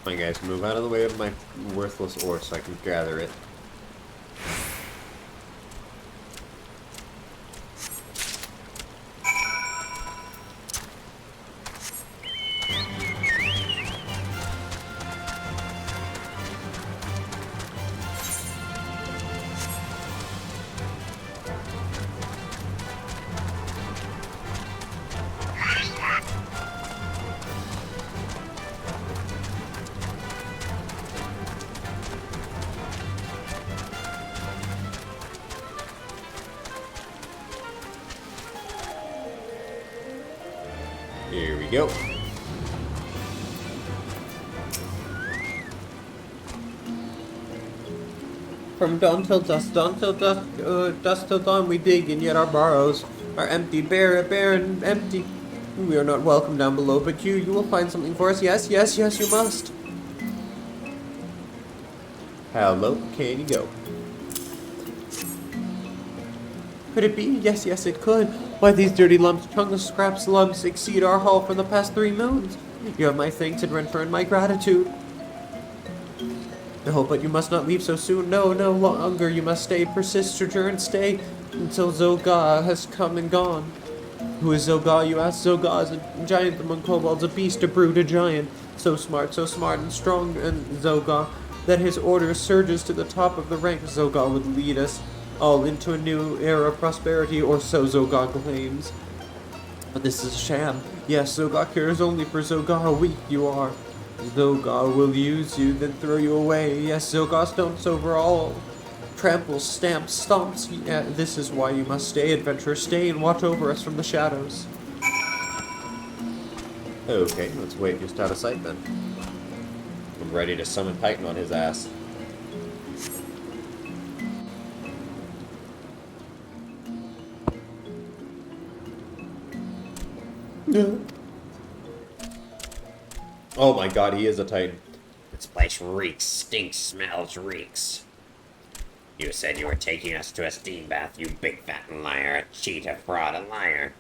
Fine guys, move out of the way of my worthless ore so I can gather it. Here we go. From dawn till dusk, dusk till dawn we dig, and yet our burrows are empty, bare and empty. We are not welcome down below, but you will find something for us. Yes, yes, yes, you must. How low can you go? Could it be? Yes, yes, it could. Why, these dirty lumps, chunks of scraps lumps exceed our haul for the past 3 moons. You have my thanks and return my gratitude. No, but you must not leave so soon. No, no longer. You must stay, persist, sojourn, stay until Zoga has come and gone. Who is Zoga, you ask? Zoga is a giant among kobolds, a beast, a brute, a giant. So smart and strong, and Zoga, that his order surges to the top of the ranks. Zoga would lead us all into a new era of prosperity, or so Zoga claims. But this is a sham. Yes, Zoga cares only for Zoga. Weak you are. Zoga will use you, then throw you away. Yes, Zoga stomps over all. Tramples, stamps, stomps. Yeah, this is why you must stay, adventurer. Stay and watch over us from the shadows. Okay, let's wait just out of sight then. I'm ready to summon Titan on his ass. Oh my god, he is a Titan. This place reeks, stinks, smells, reeks. You said you were taking us to a steam bath, you big fat liar, a cheat, a fraud, a liar.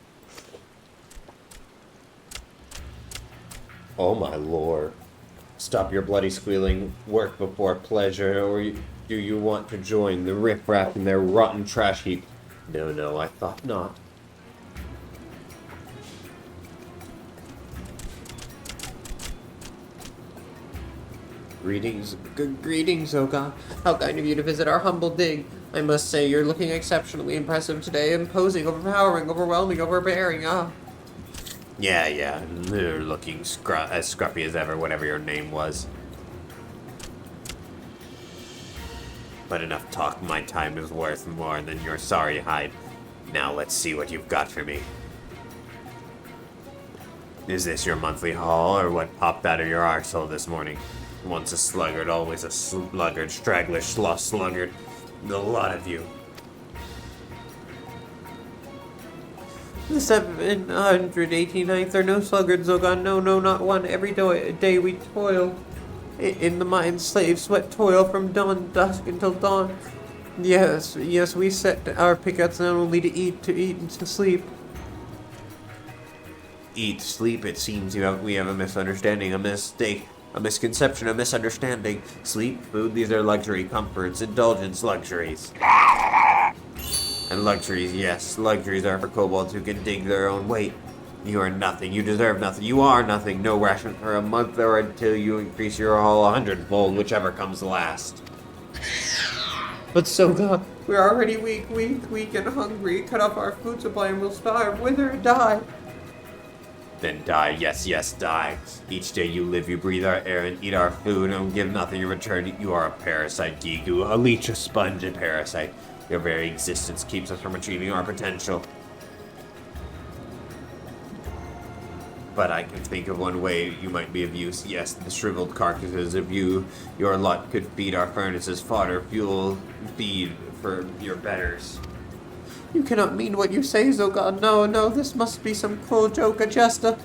Oh my lord. Stop your bloody squealing, work before pleasure, or do you want to join the riffraff in their rotten trash heap? No, I thought not. Greetings, Oga. How kind of you to visit our humble dig. I must say, you're looking exceptionally impressive today. Imposing, overpowering, overwhelming, overbearing, Yeah, you're looking as scruffy as ever, whatever your name was. But enough talk, my time is worth more than your sorry hide. Now let's see what you've got for me. Is this your monthly haul, or what popped out of your arsehole this morning? Once a sluggard, always a sluggard, straggler, sloth sluggard. The lot of you. The 789th are no sluggards, Zogan. No, not one. Every day we toil. In the mines, slaves sweat toil from dusk until dawn. Yes, we set our pickets not only to eat and to sleep. Eat, sleep, it seems we have a misunderstanding, a mistake, a misconception, a misunderstanding. Sleep, food, these are luxury comforts, indulgence, luxuries. And luxuries, yes, luxuries are for kobolds who can dig their own weight. You are nothing, you deserve nothing, you are nothing. No ration for a month or until you increase your haul 100-fold, whichever comes last. But Soga, we're already weak and hungry. Cut off our food supply and we'll starve, wither, and die. Then die, yes, die. Each day you live, you breathe our air and eat our food and give nothing in return. You are a parasite, Gigu, a leech, a sponge, a parasite. Your very existence keeps us from achieving our potential. But I can think of one way you might be of use. Yes, the shriveled carcasses of your lot could feed our furnaces, fodder, fuel, feed for your betters. You cannot mean what you say, Zogan. No, this must be some cruel joke, a jester.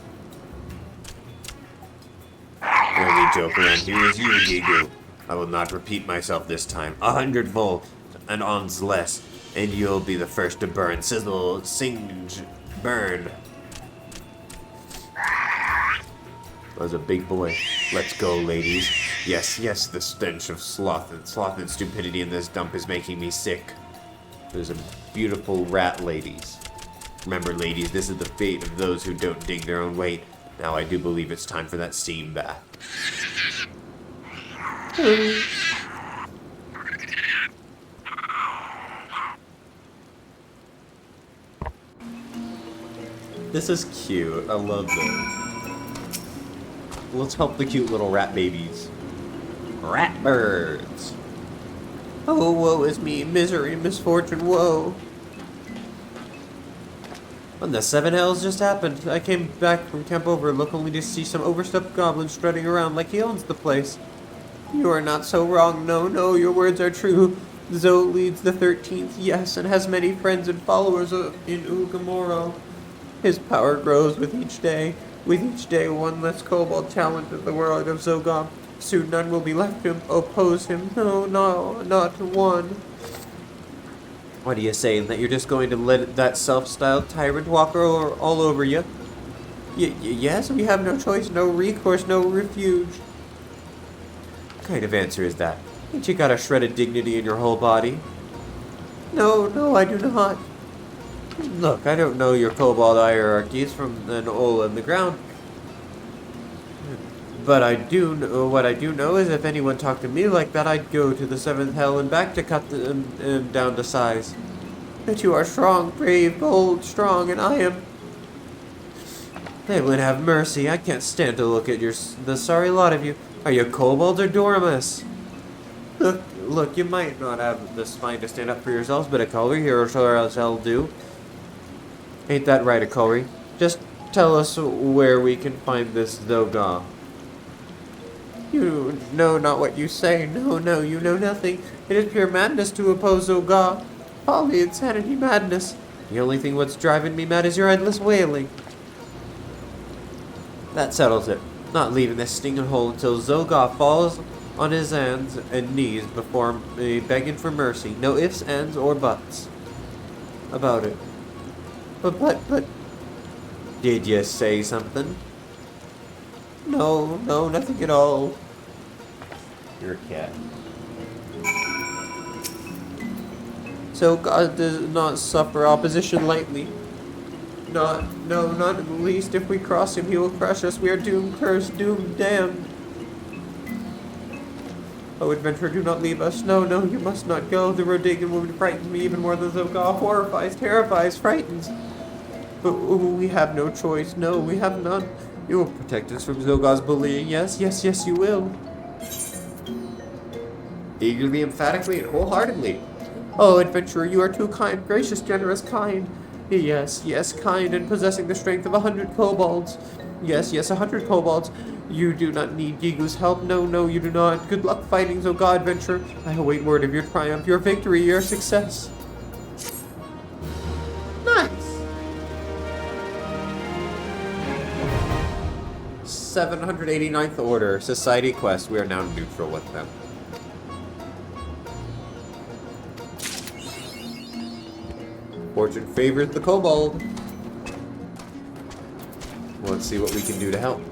The only joke around here is you, Gigu. I will not repeat myself this time. 100-fold, and ons less, and you'll be the first to burn. Sizzle, singe, burn. I was a big boy. Let's go, ladies. Yes, the stench of sloth and stupidity in this dump is making me sick. There's a beautiful rat, ladies. Remember, ladies, this is the fate of those who don't dig their own weight. Now I do believe it's time for that steam bath. This is cute. I love this. Let's help the cute little rat babies. Rat birds. Oh, woe is me. Misery, misfortune, woe. And the seven hells just happened. I came back from Camp Overlook only to see some overstuffed goblin strutting around like he owns the place. You are not so wrong. No, your words are true. Zoe leads the 13th, yes, and has many friends and followers in Ugamoro. His power grows with each day. With each day, one less kobold talent in the world of Zogam. Soon none will be left to oppose him. No, not one. What are you saying? That you're just going to let that self-styled tyrant walk all over you? Yes, we have no choice, no recourse, no refuge. What kind of answer is that? Ain't you got a shred of dignity in your whole body? No, I do not. Look, I don't know your kobold hierarchies from an hole in the ground. But what I do know is if anyone talked to me like that, I'd go to the 7th hell and back to cut them down to size. That you are strong, brave, bold, strong, and I am... Heaven have mercy, I can't stand to look at the sorry lot of you. Are you kobolds or Dormus? Look, you might not have the spine to stand up for yourselves, but a Culry here sure as hell do. Ain't that right, a Culry? Just tell us where we can find this Zoga. You know not what you say. No, you know nothing. It is pure madness to oppose Zoga. Folly, insanity, madness. The only thing what's driving me mad is your endless wailing. That settles it. Not leaving this stinking hole until Zogoth falls on his hands and knees before me, begging for mercy. No ifs, ands, or buts about it. But, did you say something? No, nothing at all. You're a cat. So God does not suffer opposition lightly. Not in the least. If we cross him, he will crush us. We are doomed, cursed, doomed, damned. Oh, adventurer, do not leave us. No, you must not go. The Rhodegan woman frightens me even more than Zogoth. Horrifies, terrifies, frightens. But we have no choice. No, we have none. You will protect us from Zogoth's bullying. Yes, you will. Eagerly, emphatically, and wholeheartedly. Oh, adventurer, you are too kind, gracious, generous, kind. Yes, kind, and possessing the strength of 100 kobolds. Yes, 100 kobolds. You do not need Gigu's help. No, you do not. Good luck fighting, Zogoth, adventurer. I await word of your triumph, your victory, your success. Nice. 789th Order, Society Quest. We are now neutral with them. Fortune favors the kobold. Let's see what we can do to help.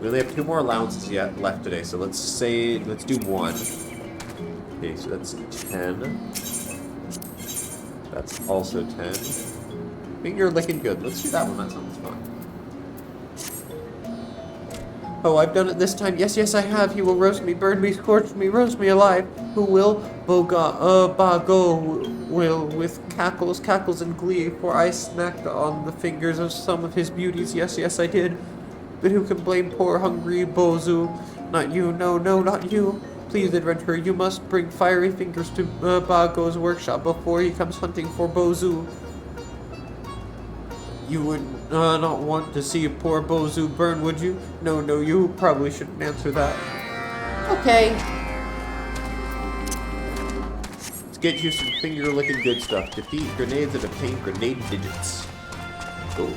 We only have 2 more allowances yet left today, so let's do 1. Okay, so that's 10. That's also 10. Finger licking good. Let's do that one. That sounds fun. Oh, I've done it this time. Yes, I have. He will roast me, burn me, scorch me, roast me alive. Who will? Bago will, with cackles and glee, for I snacked on the fingers of some of his beauties. Yes, I did. But who can blame poor hungry Bozu? Not you, no, not you. Please, adventurer, you must bring fiery fingers to Bago's workshop before he comes hunting for Bozu. You would not want to see poor Bozu burn, would you? No, you probably shouldn't answer that. Okay. Let's get you some finger-licking good stuff. Defeat grenades and obtain grenade digits. Cool.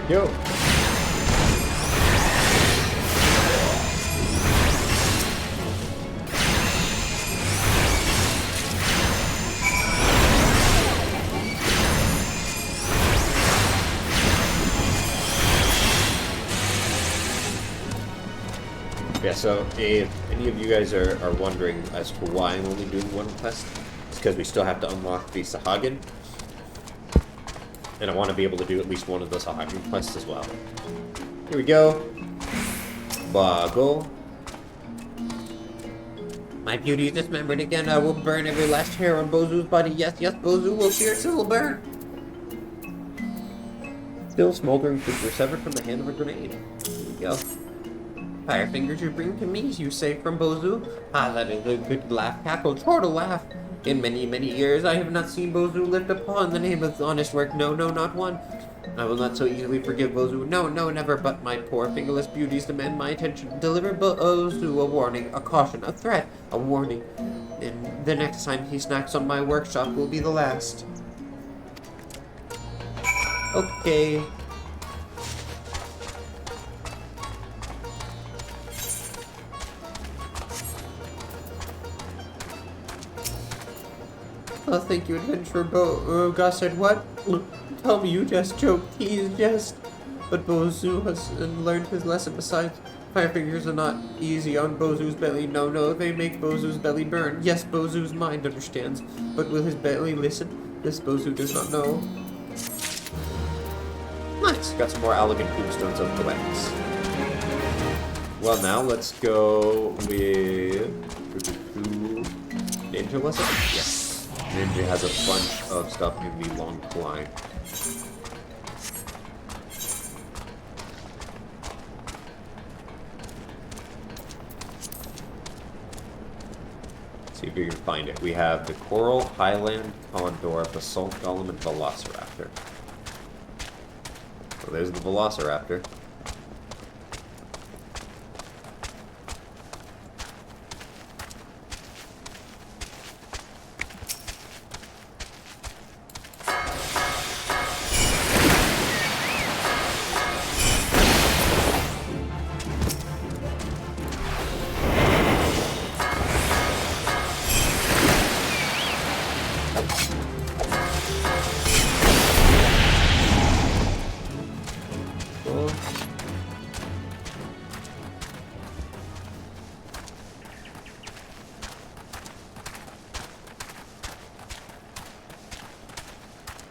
Go. Yeah, so if any of you guys are wondering as to why I'm only doing 1 quest, it's because we still have to unlock the Sahagin. And I want to be able to do at least one of the Sahagin quests as well. Here we go. Bago. My beauty is dismembered again. I will burn every last hair on Bozu's body. Yes, Bozu will fierce and will burn. Still smoldering figure severed from the hand of a grenade. Here we go. Fire fingers you bring to me, you say from Bozu. Ah, that is a good laugh. Cackle, chortle laugh. In many, many years, I have not seen Bozu lift upon the name of honest work. No, not one. I will not so easily forgive Bozu. No, never. But my poor fingerless beauties demand my attention. Deliver Bozu a warning, a caution, a threat, a warning. And the next time he snacks on my workshop will be the last. Okay. Oh, thank you, adventurer Gus said, what? Tell me you just joked. He is just. But Bozu has learned his lesson. Besides, fire fingers are not easy on Bozu's belly. No, they make Bozu's belly burn. Yes, Bozu's mind understands. But will his belly listen? This Bozu does not know. Nice. Got some more elegant tombstones of the weapons. Well, now let's go with... Danger lesson? Yes. Ninja has a bunch of stuff in the long line. See if we can find it. We have the Coral, Highland, Condor, Basalt Golem, and Velociraptor. So there's the Velociraptor.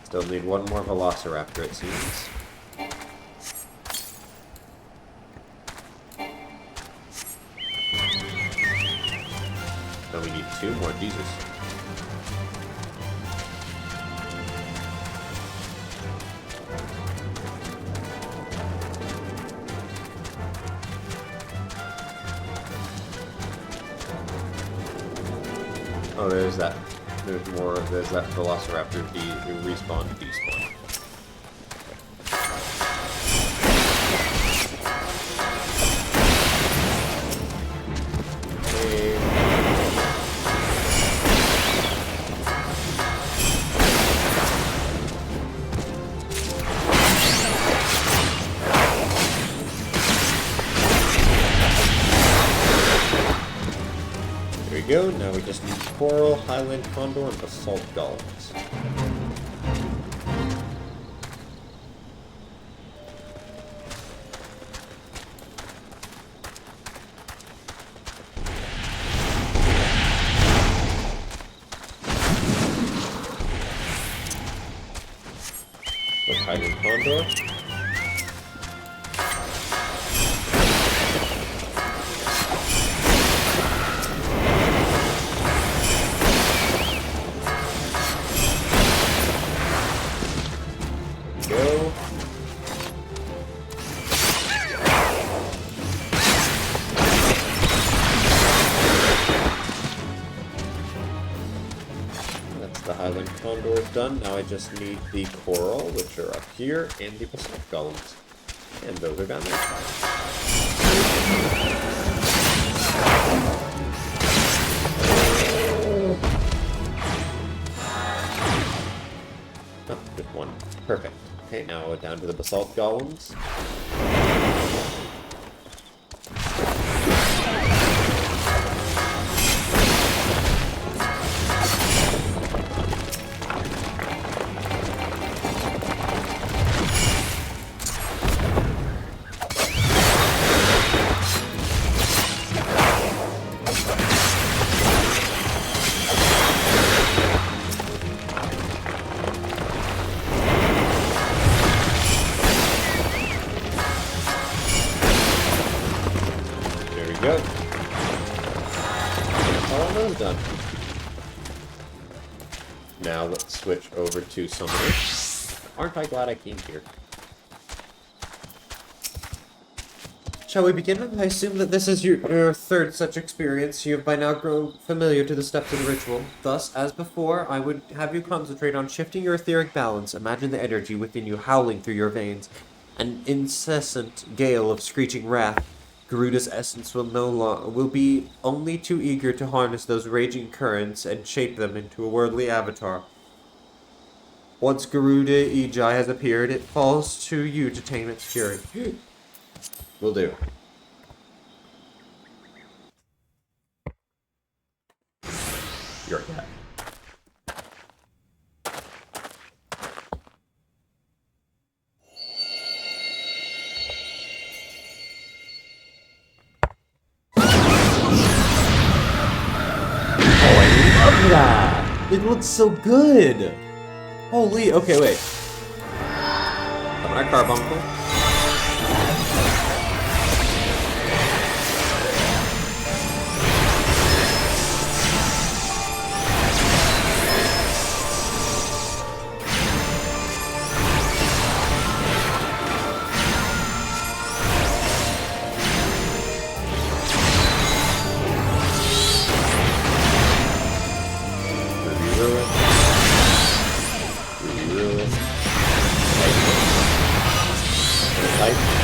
Still need one more Velociraptor, it seems. Now we need two more, Jesus. Oh, there's that. There's more. There's that Velociraptor respawn, despawn. There we go. Now we just need Coral, Highland Condor, and Basalt Golems. So Highland Condor. Go. That's the Highland Condor done. Now I just need the Coral, which are up here, and the Basalt Golems. And those are down there. Oh, just one. Perfect. Okay, now we're down to the Basalt Golems. Go. That's all of those done. Now let's switch over to Summoners. Aren't I glad I came here? Shall we begin? I assume that this is your third such experience. You have by now grown familiar to the steps of the ritual. Thus, as before, I would have you concentrate on shifting your etheric balance. Imagine the energy within you howling through your veins. An incessant gale of screeching wrath. Garuda's essence will be only too eager to harness those raging currents and shape them into a worldly avatar. Once Garuda Ijai has appeared, it falls to you to tame its fury. Will do. You're a cat. That! It looks so good! Holy, okay, wait. Summon our carbuncle. Nice!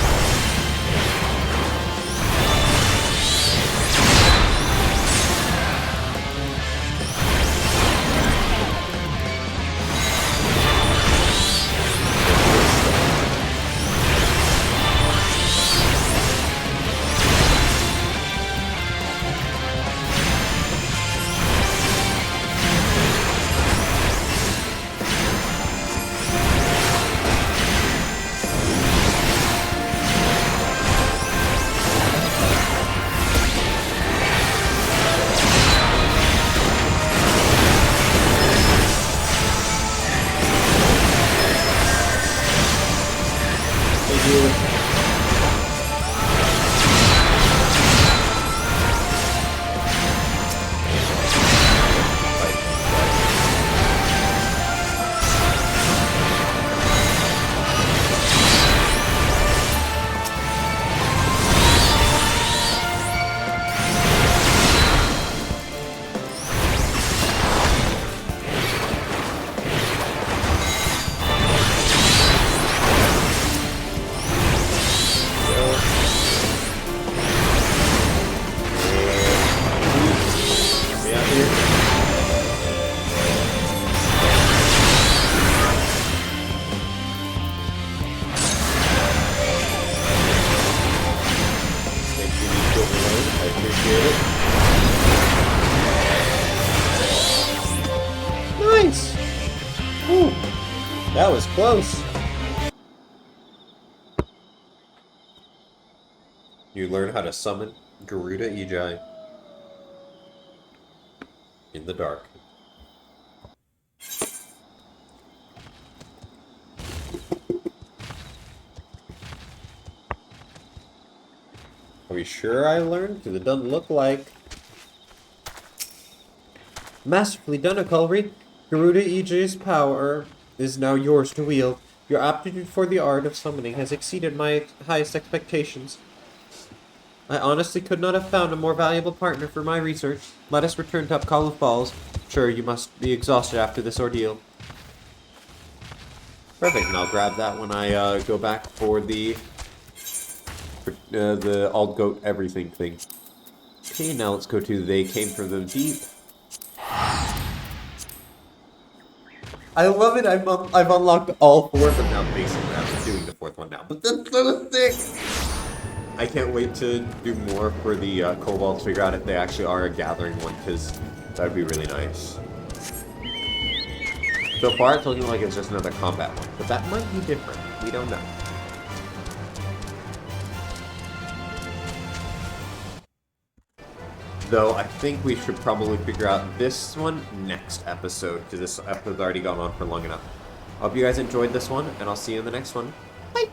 Ooh, that was close. You learn how to summon Garuda Ejai in the dark. Are we sure I learned? Because it doesn't look like. Masterfully done, Akulri. Garuda Ejai's power is now yours to wield. Your aptitude for the art of summoning has exceeded my highest expectations. I honestly could not have found a more valuable partner for my research. Let us return to Upcall of Falls. Sure, you must be exhausted after this ordeal. Perfect, and I'll grab that when I go back for the I'll goat everything thing. Okay, now let's go to They Came From the Deep. I love it. I've unlocked all four of them now. Basically, I'm doing the fourth one now, but that's so sick. I can't wait to do more for the kobolds. Figure out if they actually are a gathering one, because that would be really nice. So far, it's looking like it's just another combat one, but that might be different. We don't know. Though I think we should probably figure out this one next episode, because this episode's already gone on for long enough. I hope you guys enjoyed this one, and I'll see you in the next one. Bye!